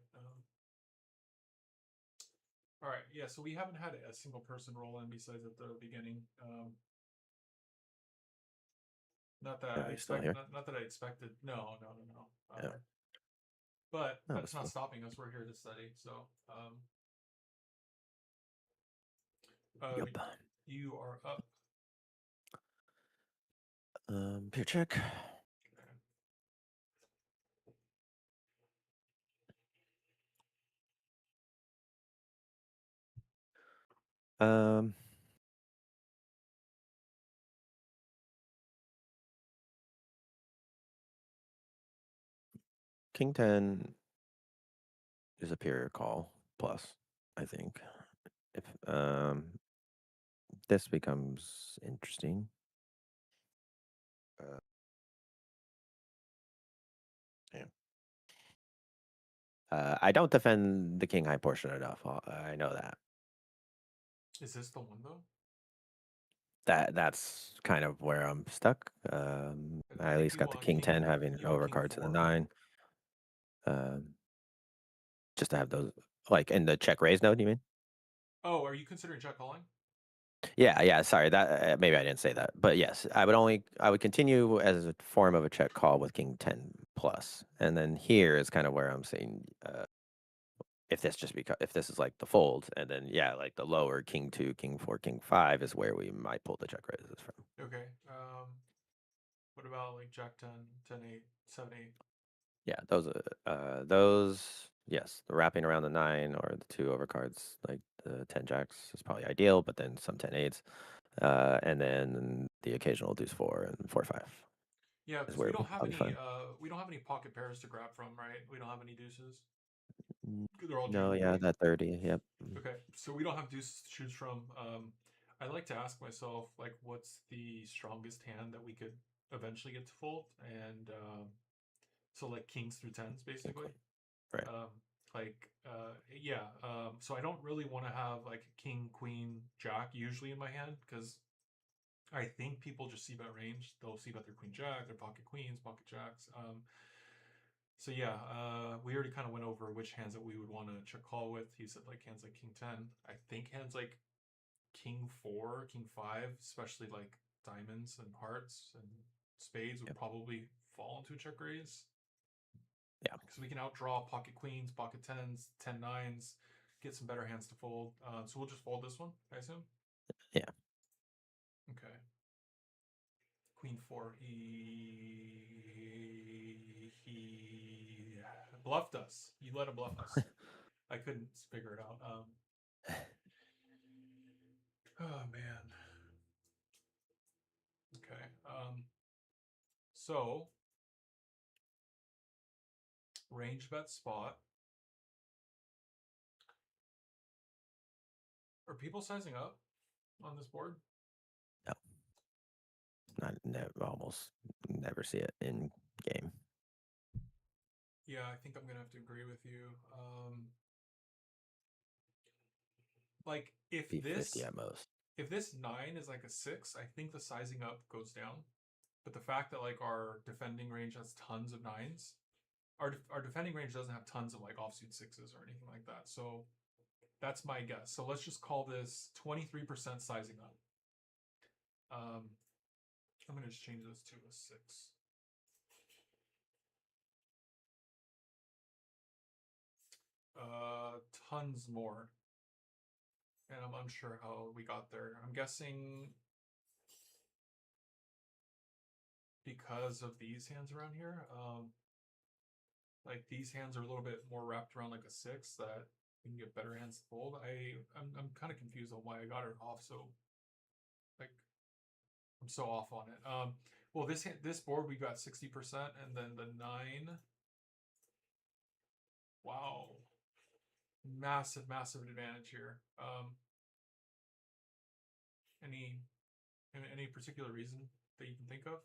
all right, yeah. So we haven't had a single person roll in besides at the beginning. Not that yeah. I He's still expect, here. not that I expected. No, no, no, no. Yeah, But that that's was not cool. stopping us. We're here to study. So, uh, Yup. you are up. Pure check. Okay. Um, King 10 is a pure call plus, I think. If this becomes interesting. Uh, yeah. I don't defend the king high portion enough. I know that. Is this the one though? That's kind of where I'm stuck. I I at think least you got the want king 10 having an you want king overcard to the four. 9. Um, just to have those, like in the check raise node, you mean? Oh, are you considering check calling? Yeah, yeah. Sorry, that maybe I didn't say that, but yes, I would continue as a form of a check call with king 10 plus, and then here is kind of where I'm saying if this just because if this is like the fold, and then yeah, like the lower king 2, king 4, king 5 is where we might pull the check raises from. Okay. What about like Jack 10, 10 8, 7 8? Yeah, those yes, the wrapping around the 9 or the 2 overcards like the 10 jacks is probably ideal, but then some 10 eights, and then the occasional deuce 4 and 4 5 Yeah, is because where I'll be fine. we don't have any pocket pairs to grab from, right? We don't have any deuces. Mm, 'Cause they're all no, yeah, GMP. that 30, yep. Okay, so we don't have deuces to choose from. I like to ask myself, like, what's the strongest hand that we could eventually get to fold? And so, like, kings through tens, King basically. queen. Right. Um, yeah. So I don't really want to have like king, queen, jack usually in my hand because I think people just see bet range. They'll see bet their queen, jack, their pocket queens, pocket jacks. So yeah, we already kind of went over which hands that we would want to check call with. He said like hands like king 10. I think hands like king 4, king 5, especially like diamonds and hearts and spades would Yep. probably fall into a check raise Yeah. because we can outdraw pocket queens, pocket tens, 10 nines, get some better hands to fold. So we'll just fold this one, I assume. Yeah. Okay. Queen 4. He bluffed us. You let him bluff us. I couldn't figure it out. Oh man. Okay. So range bet spot. Are people sizing up on this board? No, almost never see it in game. Yeah, I think I'm gonna have to agree with you. Like Be 50 at most. if this nine is like a six, I think the sizing up goes down. But the fact that like our defending range has tons of nines, our defending range doesn't have tons of like offsuit sixes or anything like that. So that's my guess. So let's just call this 23% sizing up. I'm gonna just change this to a six. Tons more. And I'm unsure how we got there. I'm guessing because of these hands around here. Like these hands are a little bit more wrapped around like a six that we can get better hands to fold. I'm kind of confused on why I got it off so like I'm so off on it. Well this board we got 60% and then the nine. Wow. Massive advantage here. Any any particular reason that you can think of?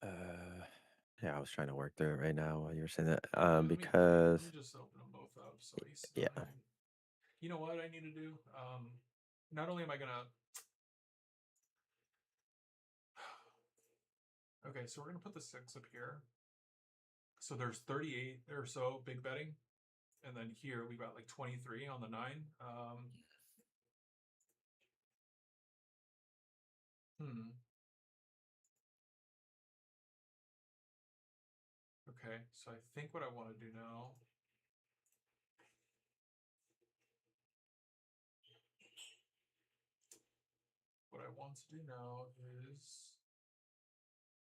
Uh, yeah, I was trying to work through it right now while you were saying that. Yeah, let me Because just open them both up. So ace yeah, nine. You know what I need to do? Not only am I gonna okay, so we're gonna put the six up here. So there's 38 or so big betting, and then here we got like 23 on the nine. Hmm. Okay, so I think what I want to do now. What I want to do now is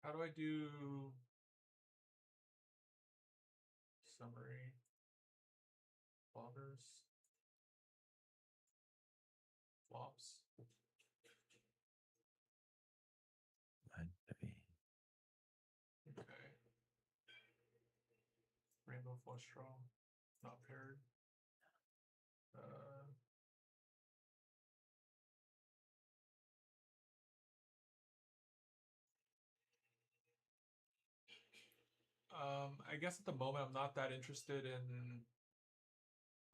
how do I do summary floppers flops? Okay. Rainbow flush draw, not paired. Uh, I guess at the moment I'm not that interested in.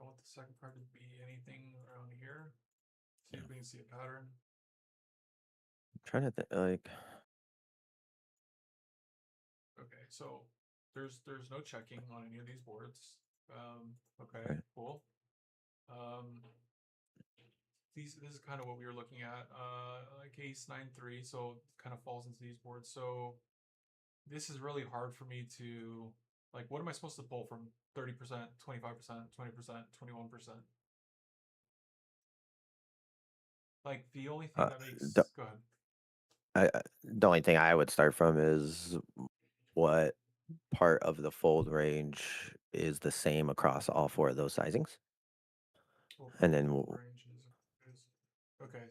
I want the second card to be anything around here. See yeah. if we can see a pattern. I'm trying to think like Okay, so there's no checking on any of these boards. Okay, right. cool. Um, this is kind of what we were looking at. Like ace nine three, so it kind of falls into these boards. So this is really hard for me to like. What am I supposed to pull from 30%, 25%, 20%, 21%? Like the only thing that The, makes go ahead. the only thing I would start from is what part of the fold range is the same across all four of those sizings, What part and of the then fold range is okay?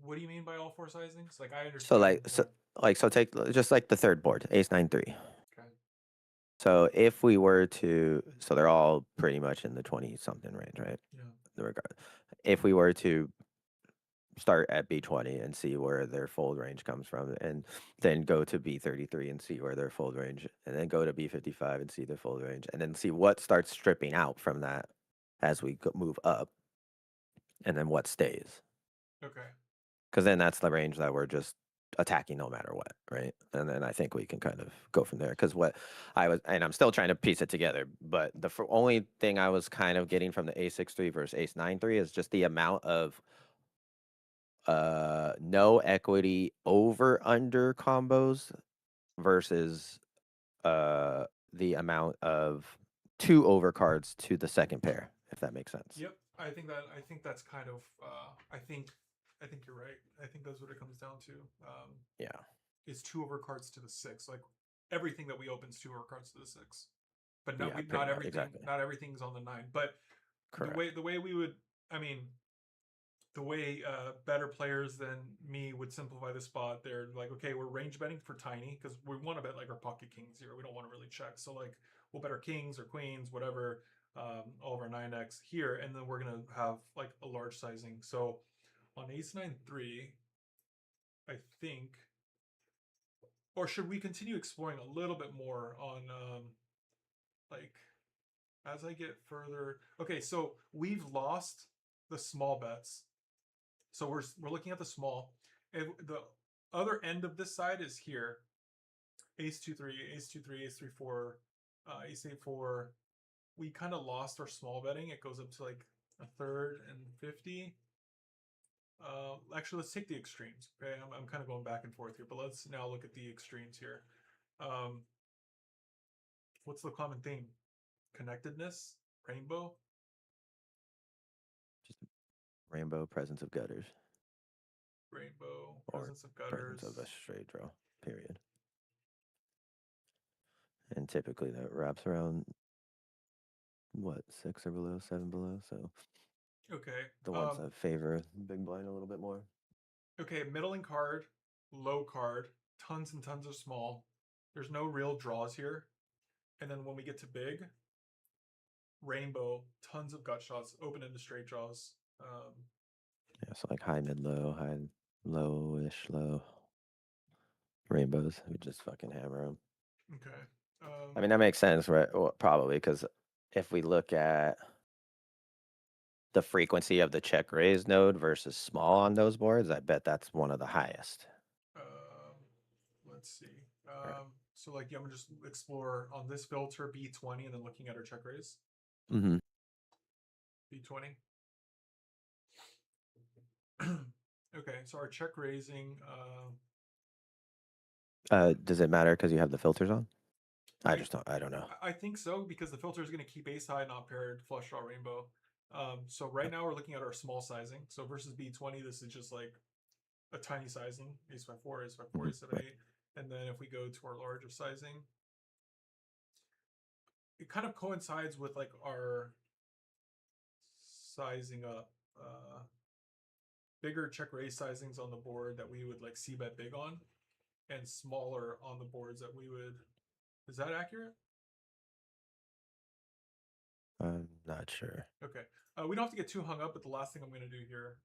What do you mean by all four sizings? Like I so understand. like so so take just like the third board, ace nine three. Okay. So if we were to, so they're all pretty much in the 20 something range, right? Yeah. The regard. If we were to start at B20 and see where their fold range comes from, and then go to B33 and see where their fold range, and then go to B55 and see their fold range, and then see what starts stripping out from that as we move up, and then what stays. Okay. Because then that's the range that we're just attacking no matter what, right? And then I think we can kind of go from there. Because what I was, and I'm still trying to piece it together, but the only thing I was kind of getting from the A6-3 versus Ace-9-3 is just the amount of no equity over under combos versus the amount of two overcards to the second pair, if that makes sense. Yep. I think that's kind of I think you're right. I think that's what it comes down to. Yeah. Is two overcards to the six. Like everything that we open is two overcards to the six. but Yeah, pretty much, exactly. not everything's on the nine. But Correct. the way we would, I mean, the way better players than me would simplify the spot, they're like, okay, we're range betting for tiny because we want to bet like our pocket kings here. We don't want to really check. So like we'll bet our kings or queens, whatever, all of our 9x here, and then we're gonna have like a large sizing. So on ace 9 3, I think, or should we continue exploring a little bit more on like as I get further? Okay, so we've lost the small bets. So we're looking at the small. And the other end of this side is here. Ace 2 3, ace 2 3, ace 3 4, ace 8 4. We kind of lost our small betting. It goes up to like a third and 50. Actually, let's take the extremes. Okay, I'm kind of going back and forth here, but let's now look at the extremes here. Um, what's the common theme? Connectedness, rainbow, Just rainbow, presence of gutters, rainbow, or presence of presence of a gutters. straight draw. Period. And typically that wraps around what, 6 or below, 7 below. So Okay. the ones that favor big blind a little bit more. Okay, middling card, low card, tons and tons of small. There's no real draws here. And then when we get to big, rainbow, tons of gut shots, open into straight draws. Yeah, so like high, mid, low, high, low-ish, low rainbows. We just fucking hammer them. Okay. I mean, that makes sense, right? Well, probably because if we look at the frequency of the check raise node versus small on those boards, I bet that's one of the highest. Um, let's see. Right. So like, yeah, I'm gonna just explore on this filter B20 and then looking at our check raise. Mm-hmm. B20. Okay, so our check raising. Does it matter because you have the filters on? I I just don't. I don't know. I think so because the filter is going to keep ace high, not paired, flush draw, rainbow. So right now we're looking at our small sizing. So versus B20, this is just like a tiny sizing, ace 5 4, ace 5 4, Mm-hmm. ace 7 Right. 8. And then if we go to our larger sizing, it kind of coincides with like our sizing up. Bigger check raise sizings on the board that we would like c bet big on, and smaller on the boards that we would. Is that accurate? I'm not sure. Okay. We don't have to get too hung up, but the last thing I'm going to do here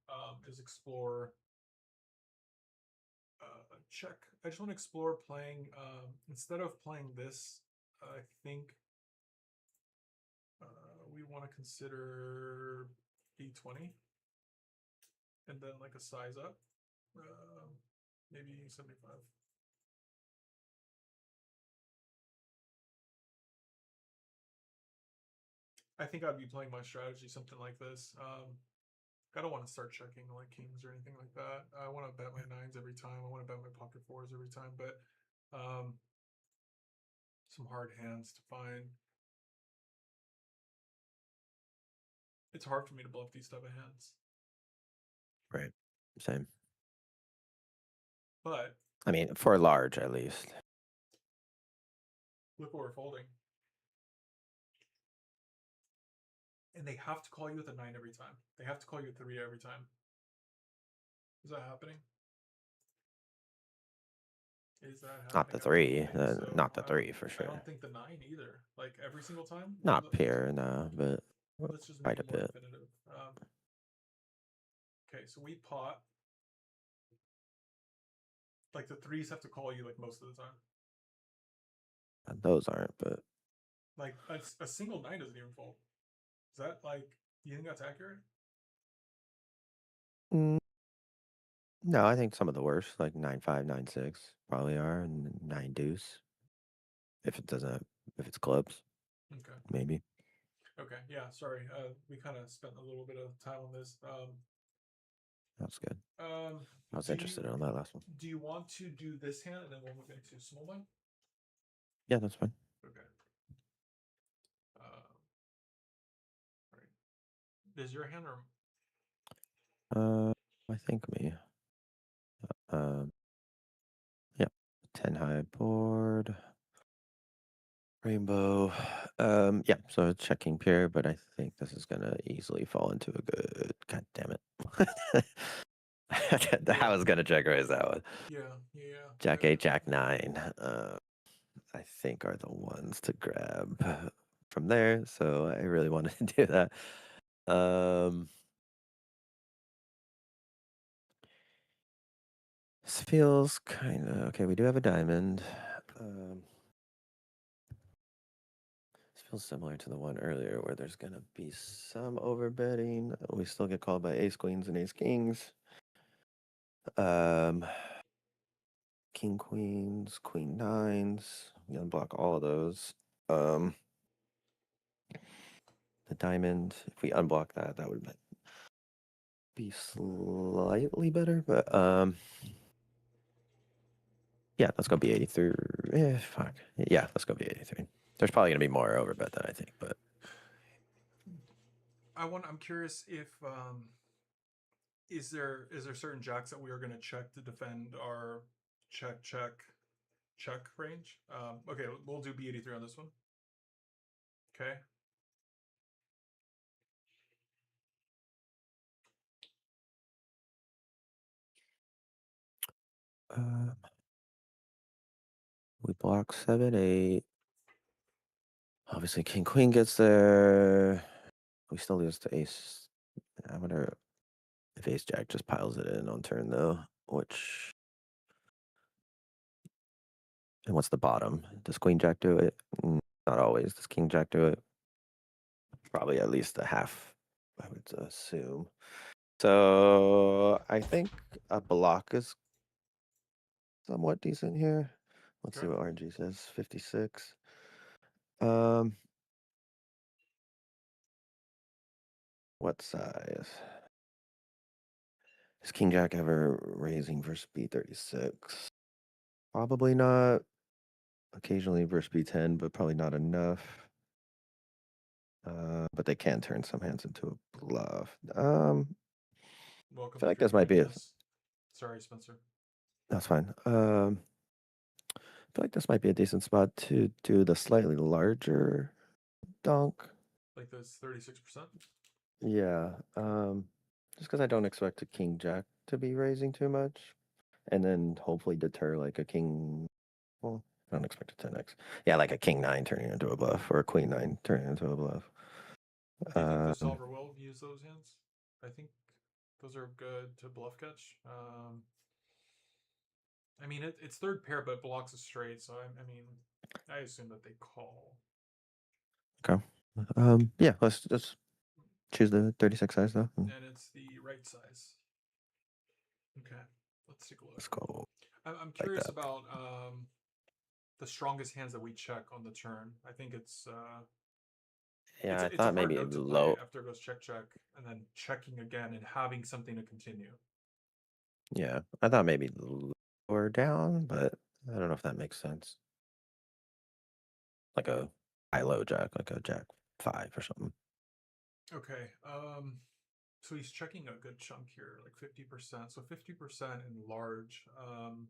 is explore check. I just want to explore playing, instead of playing this, I think we want to consider B20 and then like a size up, maybe 75. I think I'd be playing my strategy something like this. I don't want to start checking like kings or anything like that. I want to bet my nines every time. I want to bet my pocket fours every time, but some hard hands to find. It's hard for me to bluff these type of hands. Right. Same. But I mean, for large at least. look what we're folding. And they have to call you with a 9 every time. They have to call you a 3 every time. Is that happening? Is that Not happening? the I don't three. think so. Not the three for I sure. don't think the 9 either. Like every single time. Not pure, no, but Let's just make quite a it more bit. definitive. Okay, so we pot. Like the threes have to call you like most of the time. Those aren't, but Like a single 9 doesn't even fold. Is that like, you think that's accurate? mm, no, I think some of the worst, like 9 5, 9 6, probably are, and 9 deuce. If it doesn't, if it's clubs, Okay. maybe. Okay. Yeah. Sorry. We kind of spent a little bit of time on this. That's good. Um, I was do you interested on that last one. want to do this hand and then we'll move into small blind? Yeah, that's fine. Okay. All right. Is your hand or I think me. Um, yeah, 10 high board, rainbow. Yeah, so checking pure, but I think this is gonna easily fall into a good. God damn it! I Yeah, was gonna check raise that one. yeah, yeah. Jack eight, Jack nine. I think are the ones to grab from there. So I really wanted to do that. Um, this feels kind of okay. We do have a diamond. Um, this feels similar to the one earlier where there's gonna be some overbetting. We still get called by ace queens and ace kings. Um, king queens, queen nines. We unblock all of those. Um, the diamond. If we unblock that, that would be slightly better, but yeah, let's go B83. Fuck. Yeah, let's go B83. There's probably gonna be more overbet than I think, but I'm curious if is there certain jacks that we are going to check to defend our check range? Okay, we'll do B83 on this one. Okay. uh, we block 7-8. Obviously, king queen gets there. We still lose to ace. I wonder if ace jack just piles it in on turn though. Which and what's the bottom? Does queen jack do it? Not always. Does king jack do it? Probably at least a half, I would assume. So I think a block is somewhat decent here. Let's see Okay. what RNG says. 56. Um, what size? Is King Jack ever raising versus B36? Probably not. Occasionally versus B10, but probably not enough. But they can turn some hands into a bluff. I Welcome feel to like your this might be a. greatness. Sorry, Spencer. That's fine. I feel like this might be a decent spot to do the slightly larger donk. Like this 36%. Yeah. Just because I don't expect a king jack to be raising too much, and then hopefully deter like a king. Well, I don't expect a 10x. Yeah, like a king nine turning into a bluff or a queen nine turning into a bluff. Do you think the Um, solver will use those hands? I think those are good to bluff catch. I mean, it's third pair, but blocks a straight, so I mean, I assume that they call. okay. Yeah. Let's choose the 36 size though. And it's the right size. Okay, let's take a look. Let's go I'm like curious that. about the strongest hands that we check on the turn. I think Yeah, I it's a thought hard maybe note to play low. after it goes check check and then checking again and having something to continue. Yeah, I thought maybe lower down, but I don't know if that makes sense. Like a high low jack, like a jack five or something. Okay, so he's checking a good chunk here, like 50%. So 50% in large. Um,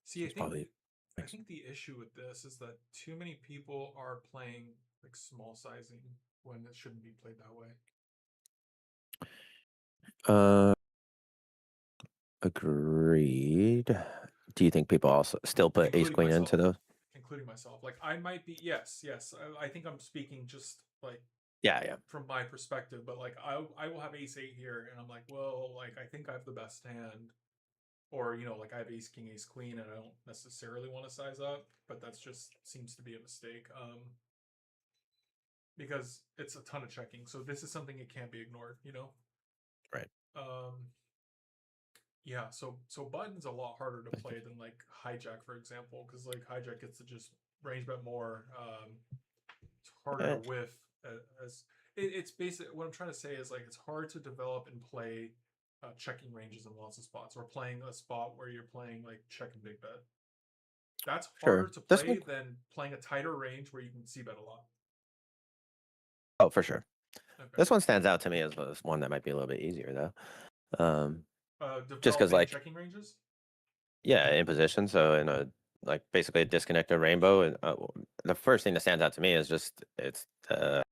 See, It's probably I think the issue with this is that too many people are playing like small sizing when it shouldn't be played that way. uh agreed. Do you think people also still put ace Including queen into myself. those? Including myself. Like I might be yes. I think I'm speaking just like Yeah, yeah. from my perspective, but like I will have ace eight here and I'm like, well, like I think I have the best hand. Or, like I have ace king, ace queen, and I don't necessarily want to size up, but that's just seems to be a mistake. Because it's a ton of checking. So this is something it can't be ignored. Right. Um yeah, so button's a lot harder to play than like hijack, for example, because like hijack gets to just range bet more. It's harder to Eh, whiff as it's basic. What I'm trying to say is like it's hard to develop and play checking ranges in lots of spots, or playing a spot where you're playing like check and big bet. That's harder sure. to This one play than playing a tighter range where you can see bet a lot. oh for sure. Okay. This one stands out to me as one that might be a little bit easier though. Just because Developing like checking ranges. Yeah, in position. So in a like basically a disconnected rainbow, and the first thing that stands out to me is just it's the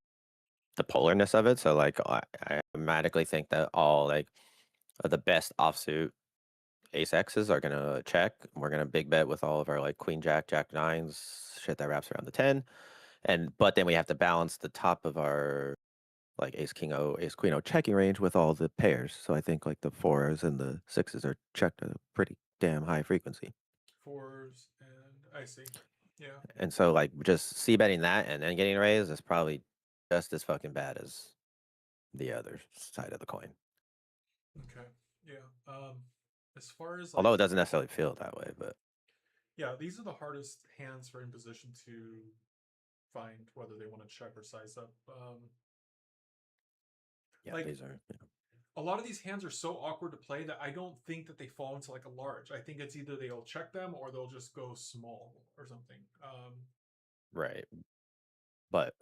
polarness of it. So like I automatically think that all like the best offsuit ace X's are gonna check. We're gonna big bet with all of our like queen jack, jack nines, shit that wraps around the 10. And but then we have to balance the top of our like ace king o, ace queen o checking range with all the pairs. So I think like the fours and the sixes are checked at a pretty damn high frequency. Fours and I see. Yeah. And so like just c betting that and then getting raised is probably just as fucking bad as the other side of the coin. Okay. Yeah. As far as Although like, it doesn't necessarily feel that way, but yeah, these are the hardest hands for in position to find whether they want to check or size up. yeah, Like these are a lot of these hands are so awkward to play that I don't think that they fall into like a large. I think it's either they'll check them or they'll just go small or something. right. But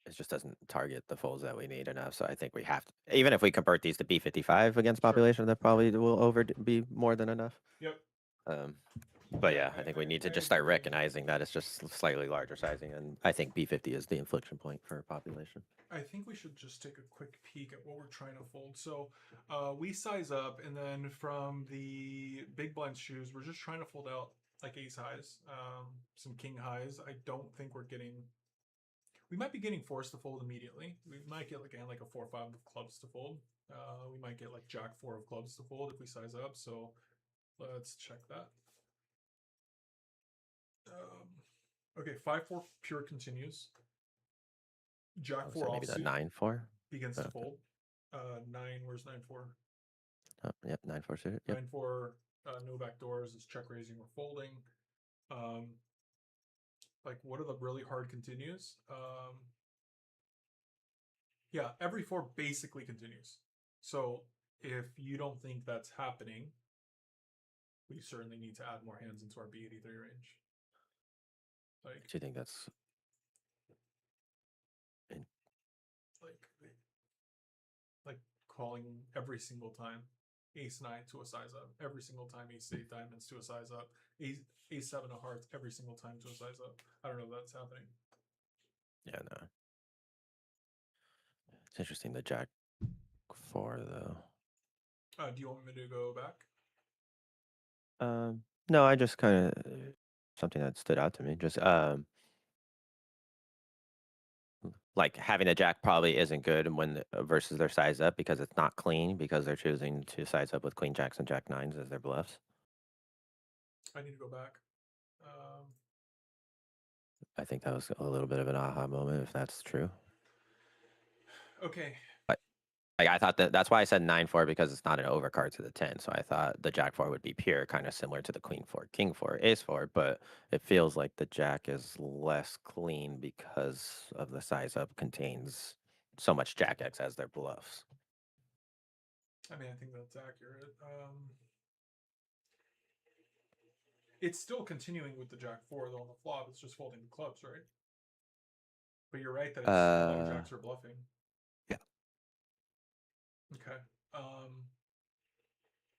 it just doesn't target the folds that we need enough. So I think we have to, even if we convert these to B55 against Sure. population, that probably will over be more than enough. Yep. Um, but Yeah, yeah, I think we need I to just start agree. recognizing that it's just slightly larger sizing, and I think B50 is the inflection point for population. I think we should just take a quick peek at what we're trying to fold. So we size up, and then from the big blind shoes, we're just trying to fold out like ace highs, some king highs. I don't think we're getting. We might be getting forced to fold immediately. We might get like a 4-5 of clubs to fold. We might get like jack 4 of clubs to fold if we size up. So let's check that. Okay, 5-4 pure continues. Jack Oh, 4 so maybe the offsuit 9-4. begins to Okay. fold. 9, where's 9-4? Oh, yep, 9-4 suited. Yep. 9-4, no back doors is check raising or folding. Um, like, what are the really hard continues? Yeah, every 4 basically continues. So if you don't think that's happening, we certainly need to add more hands into our B83 range. Like, Do you think that's in, like, like calling every single time ace 9 to a size up, every single time ace 8 diamonds to a size up, ace 7 of hearts every single time to a size up? I don't know if that's happening. yeah, no. It's interesting the Jack 4 though. Do you want me to go back? No, I just kind of something that stood out to me. Just like having a jack probably isn't good when versus their size up because it's not clean because they're choosing to size up with queen jacks and jack nines as their bluffs. I need to go back. I think that was a little bit of an aha moment if that's true. Okay. But like I thought that's why I said 9-4 because it's not an overcard to the 10. So I thought the jack 4 would be pure, kind of similar to the queen 4, king 4, ace 4, but it feels like the jack is less clean because of the size up contains so much jack X as their bluffs. I mean, I think that's accurate. It's still continuing with the jack 4 though on the flop. It's just folding the clubs, right? But you're right that it's a lot of Uh, jacks are bluffing. yeah, Okay. just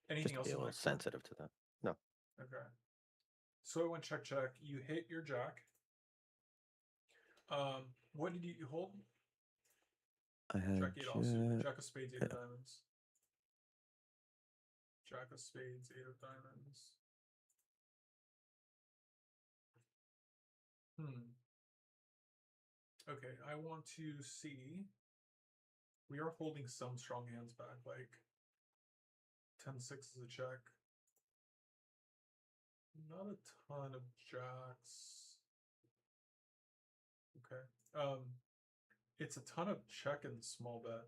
Anything to be else a on little that core? sensitive to that. No, Okay. So it went check check. You hit your jack. What did you hold? I Jack had 8 offsuit, jack. Jack of spades, 8 Yeah. of diamonds. Jack of spades, 8 of diamonds. Hmm. Okay, I want to see. We are holding some strong hands back, like 10-6 is a check. Not a ton of jacks. Okay. It's a ton of check and small bet.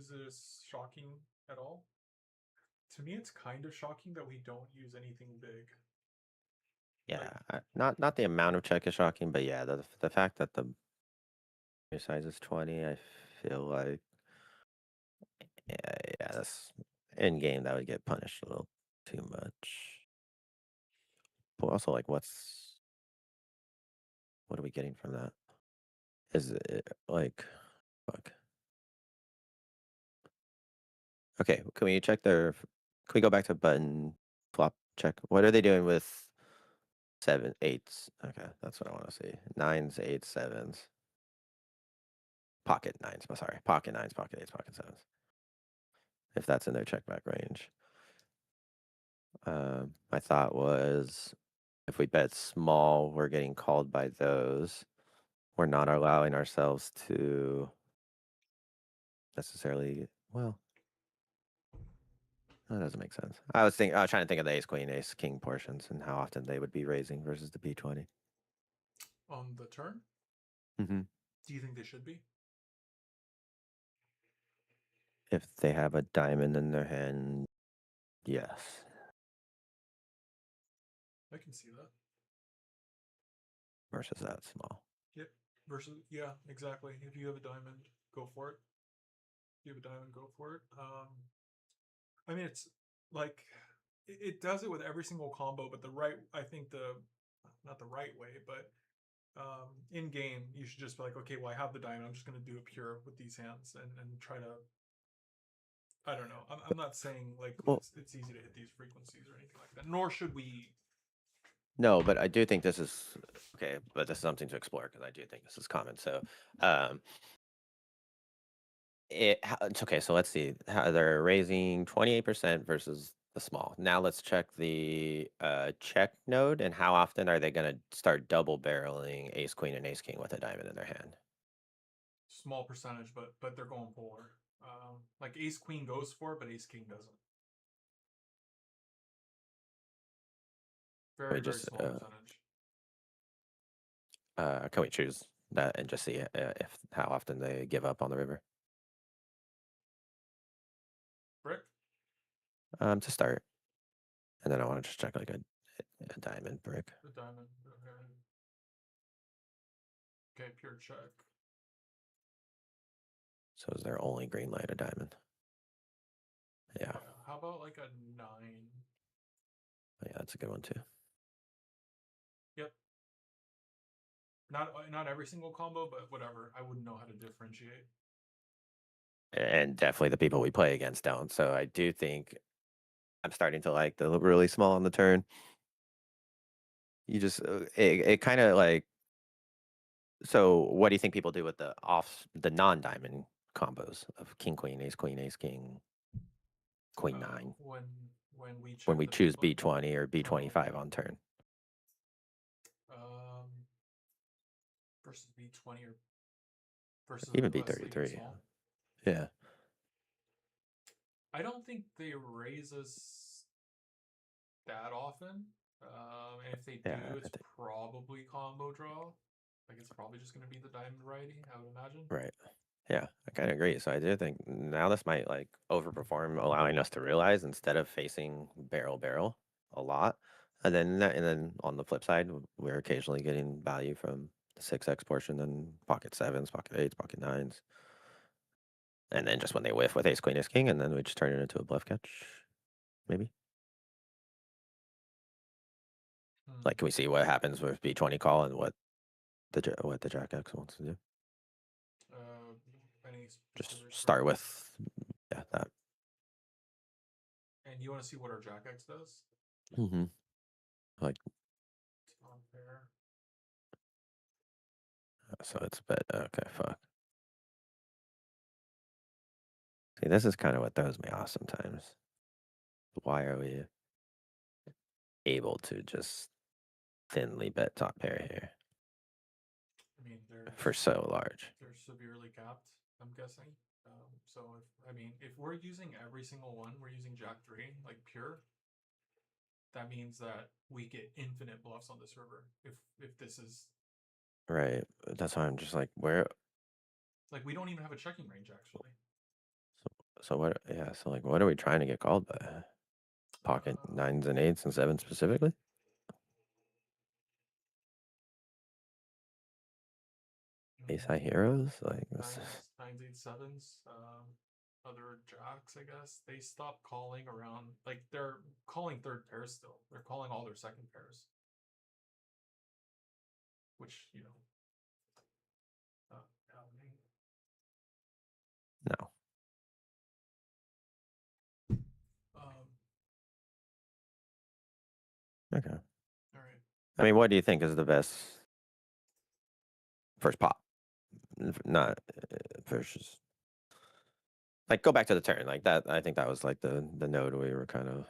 Is this shocking at all? To me, it's kind of shocking that we don't use anything big. Yeah, Like, not the amount of check is shocking, but yeah, the fact that the size is 20, I feel like yeah, that's in game that would get punished a little too much. But also, like, what are we getting from that? Is it like fuck? Okay, can we check their? Can we go back to button flop check? What are they doing with seven eights? Okay, that's what I want to see. Nines, eights, sevens, pocket nines. I'm sorry, pocket nines, pocket eights, pocket sevens. If that's in their check back range. My thought was if we bet small, we're getting called by those. We're not allowing ourselves to necessarily. Well, that doesn't make sense. I was trying to think of the ace queen, ace king portions and how often they would be raising versus the B20. On the turn, Hmm. do you think they should be? If they have a diamond in their hand, yes. I can see that. Versus that small. Yep. Versus, yeah, exactly. If you have a diamond, go for it. If you have a diamond, go for it. I mean, it's like it does it with every single combo, but I think not the right way, but in game, you should just be like, okay, well, I have the diamond. I'm just going to do it pure with these hands and try to. I don't know. I'm not saying like Well, it's easy to hit these frequencies or anything like that. Nor should we. no, but I do think this is okay. But this is something to explore because I do think this is common. So, um, it's okay. So let's see how they're raising 28% versus the small. Now let's check the check node and how often are they going to start double barreling ace queen and ace king with a diamond in their hand? Small percentage, but they're going polar. Like Ace Queen goes for it, but Ace King doesn't. We Very very just small percentage. can we choose that and just see if how often they give up on the river? Brick To start, and then I want to just check like a diamond brick. the diamond. Okay. Okay, pure check. So is their only green light a diamond? Yeah, Yeah. How about like a 9? yeah, that's a good one too. Yep. Not every single combo, but whatever. I wouldn't know how to differentiate. And definitely the people we play against don't. So I do think I'm starting to like the really small on the turn. You just it kind of like so. What do you think people do with the non-diamond combos of king queen ace king queen nine When we when check we the big choose blind. B20 or Oh, B25 on turn? um, versus B20 or versus Even a sleeping B33. small. Yeah, I don't think they raise us that often. And if they yeah, do, I it's think probably combo draw. Like it's probably just going to be the diamond variety, I would imagine. right. Yeah, I kind of agree. So I do think now this might like overperform, allowing us to realize instead of facing barrel a lot, and then on the flip side, we're occasionally getting value from the 6x portion and pocket sevens, pocket eights, pocket nines, and then just when they whiff with ace queen ace king, and then we just turn it into a bluff catch, maybe. Hmm. Like, can we see what happens with B20 call and what the jack X wants to do? Uh, any Just specific start river? with yeah that. And you want to see what our Jack X does? Hmm. Like It's on pair. so it's bet okay fuck. See, this is kind of what throws me off sometimes. Why are we able to just thinly bet top pair here I mean, for so large? they're severely capped. I'm guessing. So if I mean, if we're using every single one, we're using Jack 3 like pure. That means that we get infinite bluffs on this river. If this is Right. That's why I'm just like, where? like we don't even have a checking range actually. So what? Yeah. So like, what are we trying to get called by? Pocket Uh, nines and eights and sevens specifically? Ace high heroes? Like this is nines, eight, sevens. Other jacks, I guess they stop calling around. Like they're calling third pairs still. They're calling all their second pairs, which happening. no. Okay. All right. I mean, what do you think is the best first pop? Not versus like go back to the turn like that. I think that was like the node we were kind of.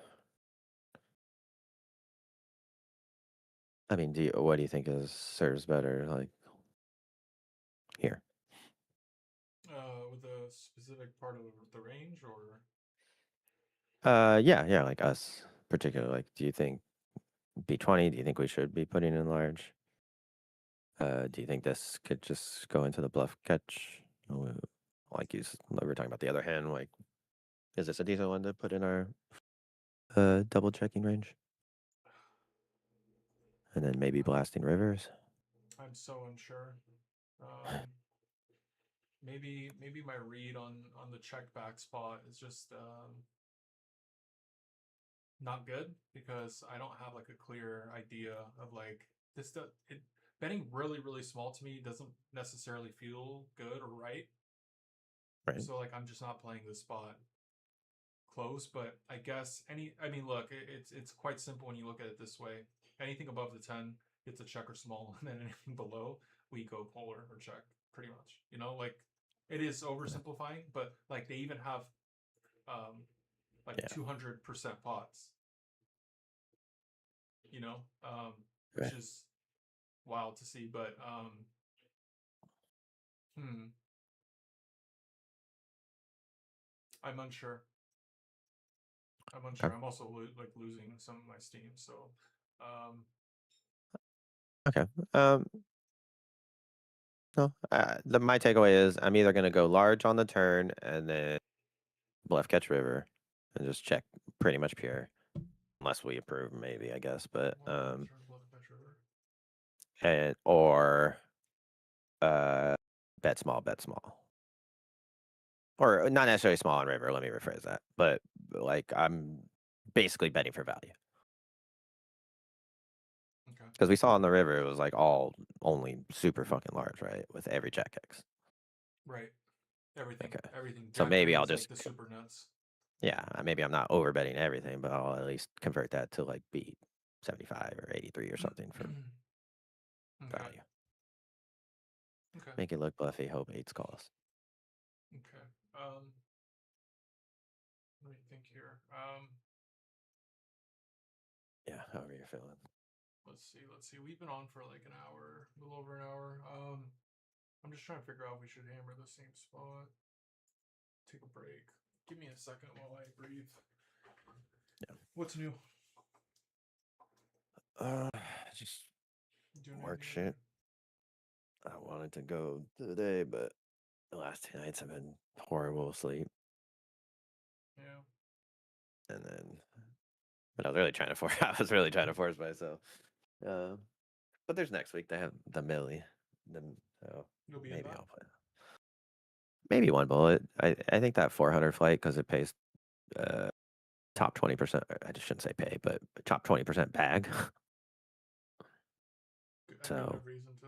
I mean, what do you think is serves better? Like here. With a specific part of the range, or Yeah, yeah, like us particularly. Like, do you think B20? Do you think we should be putting in large? Do you think this could just go into the bluff catch? Like like we were talking about the other hand. Like, is this a decent one to put in our double checking range? And then maybe blasting rivers. I'm so unsure. Um, maybe my read on the check back spot is just not good because I don't have like a clear idea of like this. It betting really small to me doesn't necessarily feel good or right. Right. So like I'm just not playing this spot close. But I guess I mean look, it's quite simple when you look at it this way. Anything above the 10 gets a check or small, and then anything below we go polar or check pretty much. You know, like it is Yeah. oversimplifying, but like they even have um like Yeah. 200% pots, you know, which Right. is wild to see. But hmm, I'm unsure. I'm unsure. Okay. I'm also like losing some of my steam. So, um, Okay. Um. No. My takeaway is I'm either gonna go large on the turn and then bluff catch river and just check pretty much pure, unless we approve maybe I guess. But large on the turn, bluff catch river. and or uh bet small. Or not necessarily small on river. Let me rephrase that. But like I'm basically betting for value. Okay, Because we saw on the river, it was like all only super fucking large, right? With every jack X. right. Everything, Okay. everything. So Jack maybe three I'll was like just, the super nuts. yeah, maybe I'm not over betting everything, but I'll at least convert that to like beat 75 or 83 or something for Okay, value. okay, Make it look bluffy, hope eights calls. okay. Let me think here. Yeah, however you're feeling. Let's see. Let's see. We've been on for like an hour, a little over an hour. I'm just trying to figure out if we should hammer the same spot. Take a break. Give me a second while I breathe. Yeah. What's new? Uh, just Doing work anything new? shit. I wanted to go today, but the last 2 nights have been horrible sleep. Yeah. And then, but I was really trying to force, I was really trying to force myself. Uh, but there's next week. They have the Millie. The, so You'll be in maybe that? I'll play. Maybe one bullet. I think that 400 flight because it pays uh, top 20%. I just shouldn't say pay, but top 20% bag. I mean, So good reason to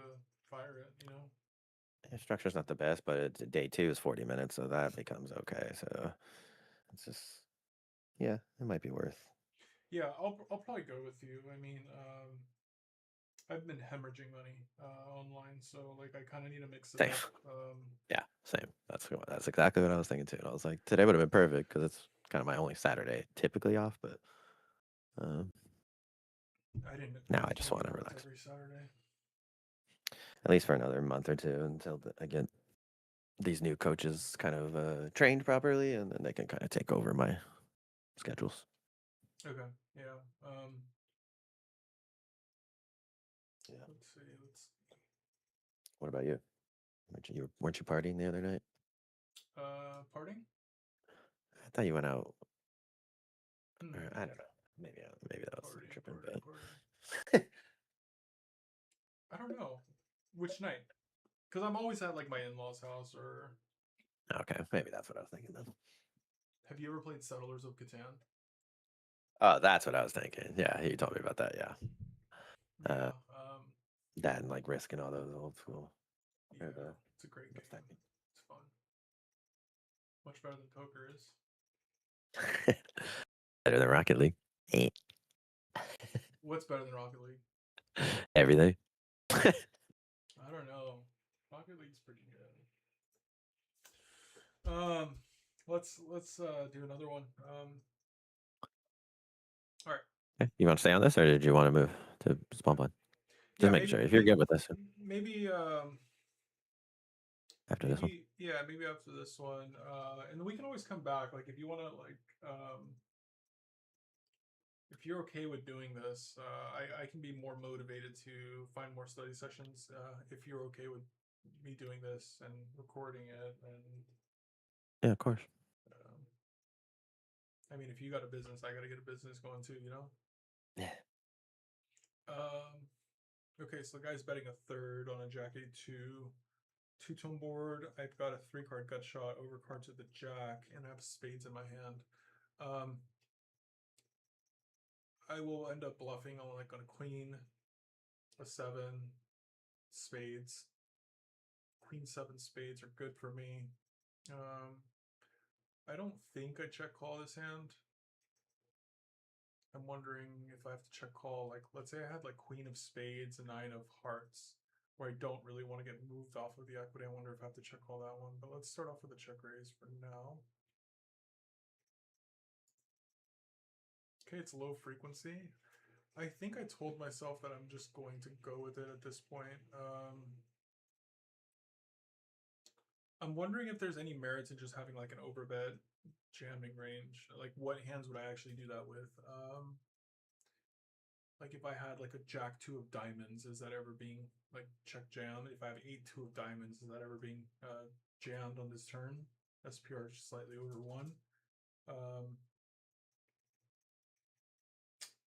fire it, you know? structure's not the best, but it's day two is 40 minutes, so that becomes okay. So it's just yeah, it might be worth. Yeah, I'll probably go with you. I mean, I've been hemorrhaging money online, so like I kind of need to mix it Same. up. Yeah, same. That's exactly what I was thinking too. And I was like, today would have been perfect because it's kind of my only Saturday typically off, but um, I didn't now I think just maybe want to worth relax, every Saturday. at least for another month or two until I get these new coaches kind of trained properly, and then they can kind of take over my schedules. Okay, yeah. Yeah. Let's see. Let's What about you? Weren't you partying the other night? parting. I thought you went out. Or, Hmm. I don't know. Maybe that was tripping, Party. but I don't know which night, because I'm always at like my in-laws' house. Or okay, maybe that's what I was thinking then. have you ever played Settlers of Catan? Oh, that's what I was thinking. Yeah, you told me about that. Yeah, uh, Yeah. that and like risking all those old school or Yeah. the It's a great what's that game. It's fun. Much better than poker is. mean? Better than Rocket League. Eh. What's better than Rocket League? Everything. I don't know. Rocket League's pretty good. Let's do another one. All right. Okay. You want to stay on this, or did you want to move to small blind? Just Yeah, making sure. If you're good with this maybe after this one. maybe after this one, and then we can always come back. Like if you want to if you're okay with doing this, I can be more motivated to find more study sessions. If you're okay with me doing this and recording it, and Yeah, of course. um, I mean, if you got a business, I got to get a business going too. You know. Yeah. Um, okay, so the guy's betting a third on a jack a2, two-tone board. I've got a three-card gut shot over card to the jack, and I have spades in my hand. I will end up bluffing on like on a queen, a seven, spades. Queen seven spades are good for me. I don't think I check call this hand. I'm wondering if I have to check call. Like, let's say I had like queen of spades and nine of hearts, where I don't really want to get moved off of the equity. I wonder if I have to check call that one. But let's start off with a check raise for now. Okay, it's low frequency. I think I told myself that I'm just going to go with it at this point. I'm wondering if there's any merit to just having like an overbet jamming range. Like, what hands would I actually do that with? Like, if I had like a jack two of diamonds, is that ever being like check jam? If I have eight two of diamonds, is that ever being jammed on this turn? SPR is slightly over one.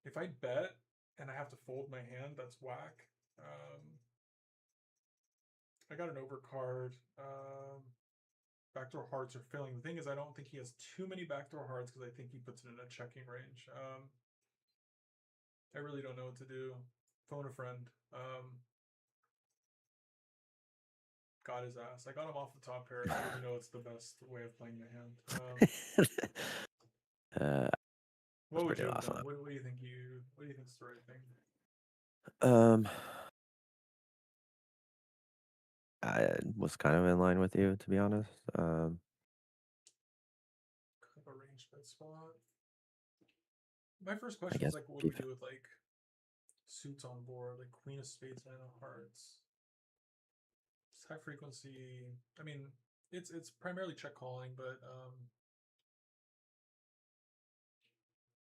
If I bet and I have to fold my hand, that's whack. I got an overcard. Backdoor hearts are filling. The thing is, I don't think he has too many backdoor hearts because I think he puts it in a checking range. I really don't know what to do. Phone a friend. Got his ass. I got him off the top pair, so you know it's the best way of playing the hand. uh, What that's would pretty you have awesome. done? What do you think What do you think's the right thing? I was kind of in line with you, to be honest. Kind of a range bet spot. My first I question was guess like, what do we do with like suits on board, like queen of spades, nine of hearts? It's high frequency. I mean, it's primarily check calling, but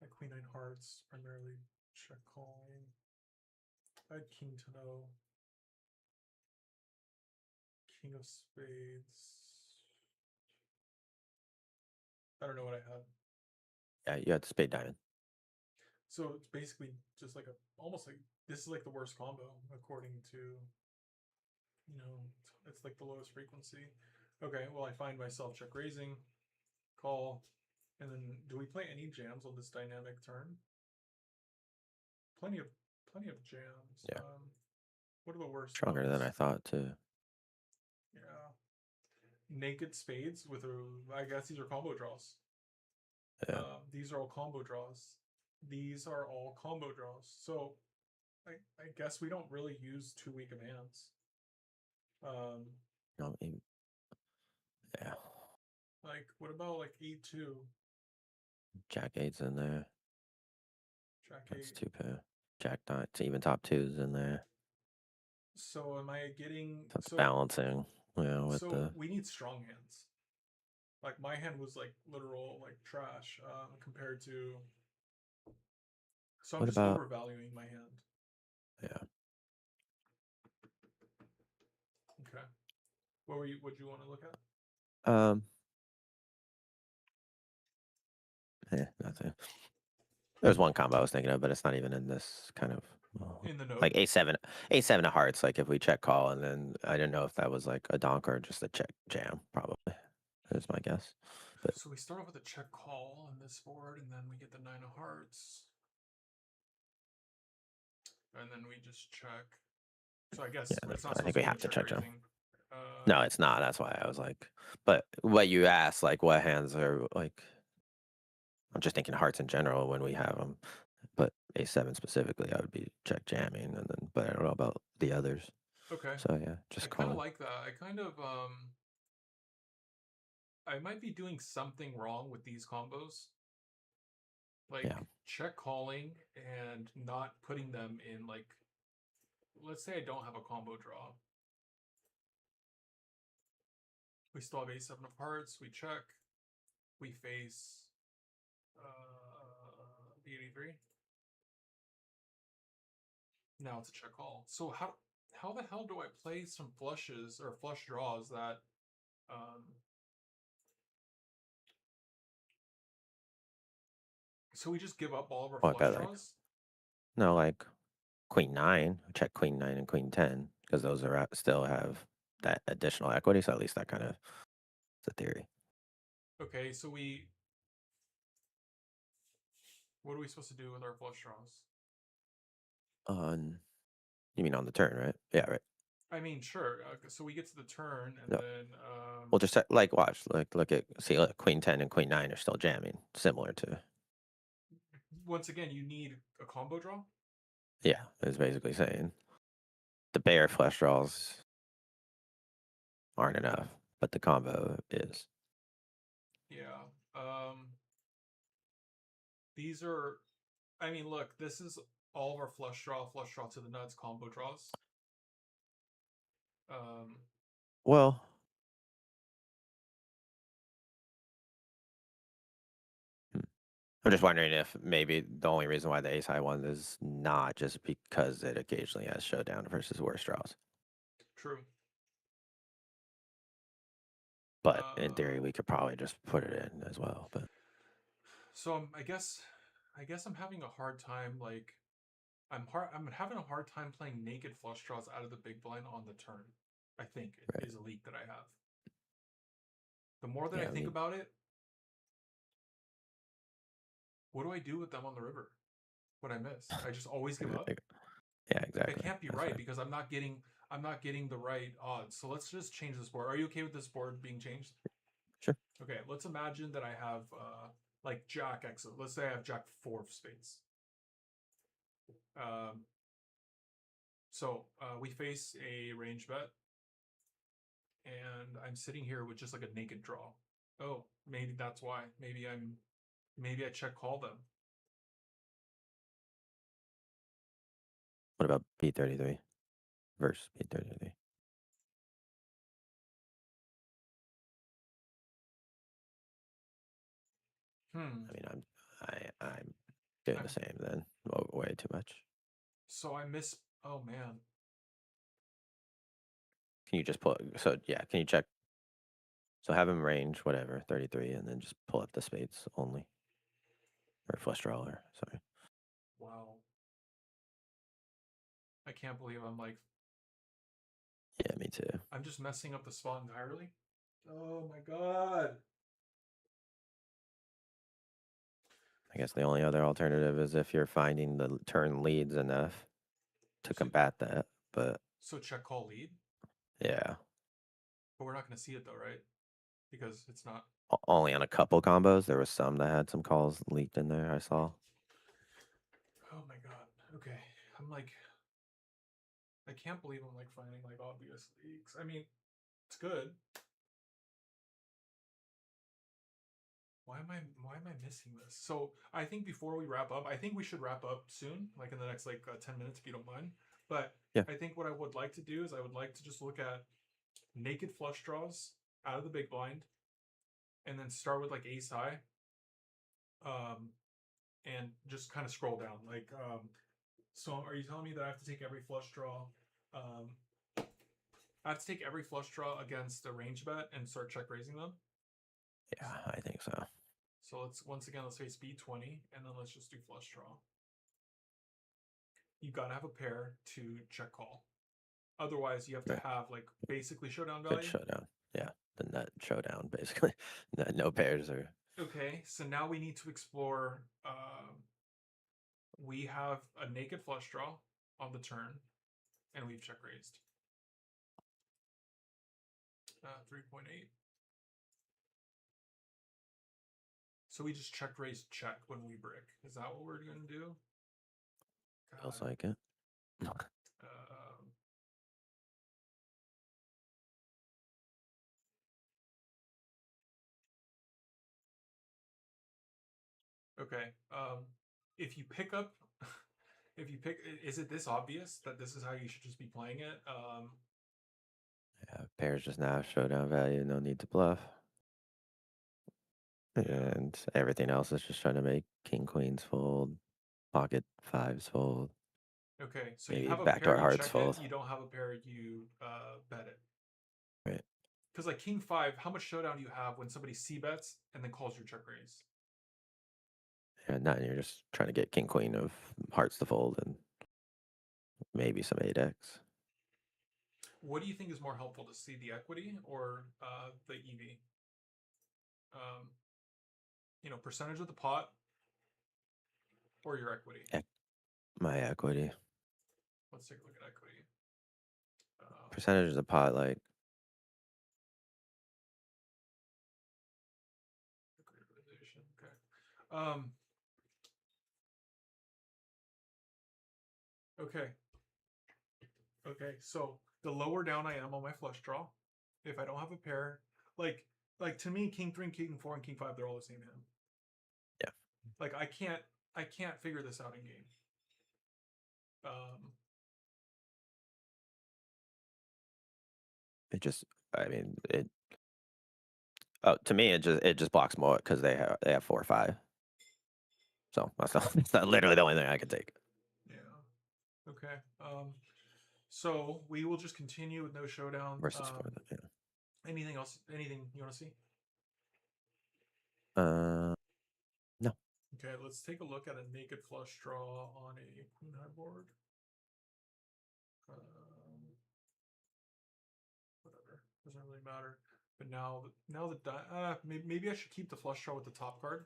like queen nine hearts primarily check calling. I had king to know, king of spades. I don't know what I had. yeah, you had spade diamond. So it's basically just like a almost like this is like the worst combo according to it's like the lowest frequency. Okay, well I find myself check raising, call, and then do we play any jams on this dynamic turn? Plenty of jams. Yeah, What are the worst stronger than ones? I thought too. Yeah, naked spades with a. I guess these are combo draws. Yeah, These are all combo draws. These are all combo draws. So I guess we don't really use too weak of hands. no, yeah. Like what about like E2, Jack eight's in there. Jack That's 8? two pair. Jack nine, even top twos in there. So am I getting So it's balancing, with so the. we need strong hands. Like my hand was like literal like trash compared to. So I'm What just about? overvaluing my hand. Yeah. Okay. What were you? What do you want to look at? Um. Nothing. There's one combo I was thinking of, but it's not even in this kind of In the like node? a7 of hearts. Like if we check call, and then I didn't know if that was like a donk or just a check jam. Probably is my guess. But So we start off with a check call on this board, and then we get the nine of hearts, and then we just check. So I guess yeah, it's not I think supposed to we be in have a to check check jam. raising. No, it's not. That's why I was like, but what you asked, like what hands are like, I'm just thinking hearts in general when we have them. but A7 specifically, I would be check jamming, and then but I don't know about the others. Okay. So yeah, I just kind of calling. like that. I might be doing something wrong with these combos. Like Yeah, check calling and not putting them in like, let's say I don't have a combo draw. We still have A7 of hearts. We check. We face B83. Now it's a check call. So how the hell do I play some flushes or flush draws that um so we just give up all of our well, I flush bet like draws? no, like Queen 9, check Queen 9 and Queen 10 because those are still have that additional equity. So at least that kind of is a theory. Okay, so what are we supposed to do with our flush draws? On you mean on the turn, right? Yeah, right. I mean, sure. So we get to the turn, and No, then we'll just like watch, like look at see, look, Queen 10 and Queen 9 are still jamming, similar to once again, you need a combo draw. yeah. It's basically saying the bare flush draws aren't enough, but the combo is. Yeah. These are. I mean, look. This is all of our flush draw to the nuts combo draws. Um, Well, hmm, I'm just wondering if maybe the only reason why the ace high one is not just because it occasionally has showdown versus worse draws. true. But in theory, Um, we could probably just put it in as well. But so I guess I'm having a hard time. Like, I'm having a hard time playing naked flush draws out of the big blind on the turn. I think it right, is a leak that I have. The more that I yeah, we think need about it, what do I do with them on the river? What I miss? I just always give up. yeah, Like I exactly. can't be That's right right. because I'm not getting the right odds. So let's just change this board. Are you okay with this board being changed? Sure. Okay, let's imagine that I have like Jack X. Let's say I have Jack 4 of spades. Um, we face a range bet, and I'm sitting here with just like a naked draw. Oh, maybe that's why. Maybe I check call them. What about B33 versus B33? Hmm. I mean, I'm doing the I'm same then. Way too much. so I miss. Oh man. Can you just pull? So yeah, can you check? So have him range whatever 33, and then just pull up the spades only or flush draw or sorry. Wow. I can't believe Yeah, me too. I'm just messing up the spot entirely. Oh my god. I guess the only other alternative is if you're finding the turn leads enough to So combat that. But so check call lead, yeah, but we're not going to see it though, right? Because it's not. only on a couple combos. There was some that had some calls leaked in there. I saw. Oh my god. Okay. I'm like I can't believe I'm like finding like obvious leaks. I mean, it's good. Why am I missing this? So I think before we wrap up, I think we should wrap up soon, like in the next like 10 minutes, if you don't mind. But Yeah, I think what I would like to do is I would like to just look at naked flush draws out of the big blind, and then start with like ace high, um, and just kind of scroll down. So are you telling me that I have to take every flush draw? Um, I have to take every flush draw against a range bet and start check raising them. yeah, I think so. So let's face B20, and then let's just do flush draw. You gotta have a pair to check call. Otherwise, you have to Right. have like basically showdown Good value. showdown. Yeah, the nut showdown basically. No pairs are Okay, so now we need to explore. We have a naked flush draw on the turn, and we've check raised 3.8. So we just check raise check when we brick. Is that what we're gonna do? Feels God. like it. Um, okay. If you pick up, if you pick, is it this obvious that this is how you should just be playing it? Yeah, pairs just now showdown value. No need to bluff. Yeah. And everything else is just trying to make king queens fold, pocket fives fold, Okay. So you maybe have a pair, backdoor you hearts check it. fold. You don't have a pair, you bet it. Right. Because like king five, how much showdown do you have when somebody c bets and then calls your check raise? And nine, you're just trying to get king queen of hearts to fold and maybe some 8x. What do you think is more helpful to see, the equity or the EV? Um, percentage of the pot or your equity? My equity. Let's take a look at equity. Percentage of the pot, like Equity realization. Okay. Um, okay. Okay. So the lower down I am on my flush draw, if I don't have a pair, like to me, king three, king four, and king five, they're all the same hand. yeah, Like I can't figure this out in game. Um, it just, I mean, it. Oh, to me, it just blocks more because they have 4 or 5. So that's not literally the only thing I can take yeah. Okay. So we will just continue with no showdown. versus 4. Yeah. Anything else? Anything you want to see? No, Okay, let's take a look at a naked flush draw on a queen high board. Whatever, doesn't really matter. But now maybe I should keep the flush draw with the top card,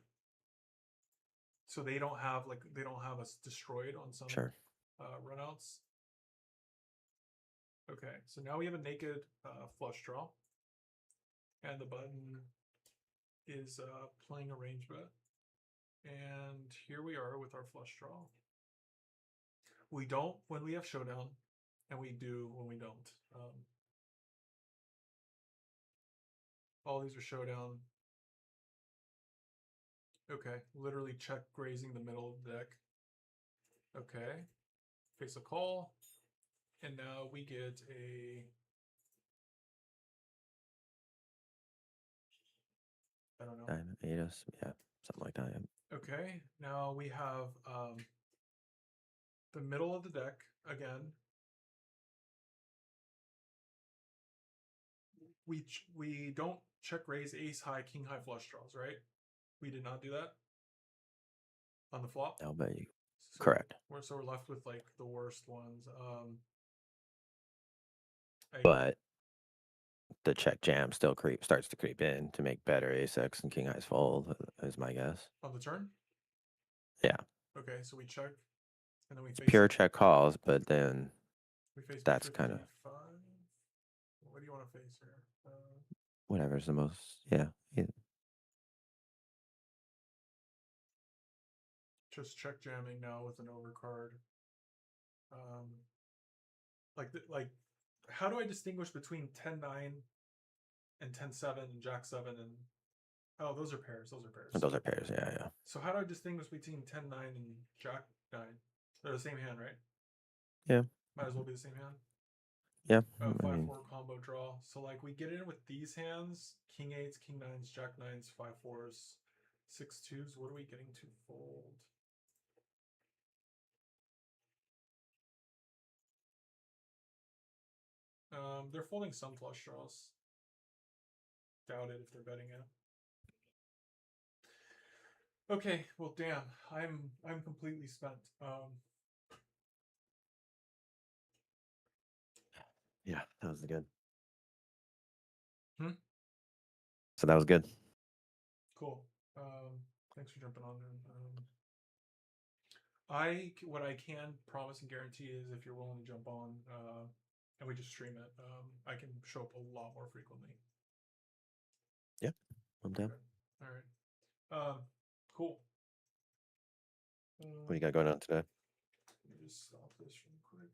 so they don't have us destroyed on some sure. runouts. Okay, so now we have a naked flush draw, and the button is playing a range bet. And here we are with our flush draw. We don't when we have showdown, and we do when we don't. All these are showdown. Okay, literally check grazing the middle of the deck. Okay, face a call, and now we get a. I don't know. 9, 8, yeah, something like that. Yeah. Okay, now we have the middle of the deck again. We don't check raise ace high, king high flush draws, right? We did not do that on the flop. I'll bet you. So Correct. we're left with like the worst ones. But the check jam still starts to creep in to make better ace x and king highs fold, is my guess. On the turn. Yeah. Okay, so we check, and then we It's face pure check calls, but then we face that's kind of b55. What do you want to face here? whatever's the most. Yeah. Just check jamming now with an overcard. Um, like, how do I distinguish between 10-9 and 10-7 and Jack-7 and oh, those are pairs. Those are pairs. Those are pairs. Yeah, yeah. So how do I distinguish between 10-9 and Jack-9? They're the same hand, right? Yeah. Might as well be the same hand. Yeah. I Five mean, four combo draw. So like we get in with these hands: king eights, king nines, jack nines, 5-4s, 6-2s. What are we getting to fold? They're folding some flush draws. Doubt it if they're betting it. Okay, well, damn, I'm completely spent. yeah, that was good. Hmm? So that was good. Cool. Thanks for jumping on. What I can promise and guarantee is if you're willing to jump on, and we just stream it, I can show up a lot more frequently. Yeah, I'm down. Okay. All right. Cool. What do you got going on today? just stop this real quick.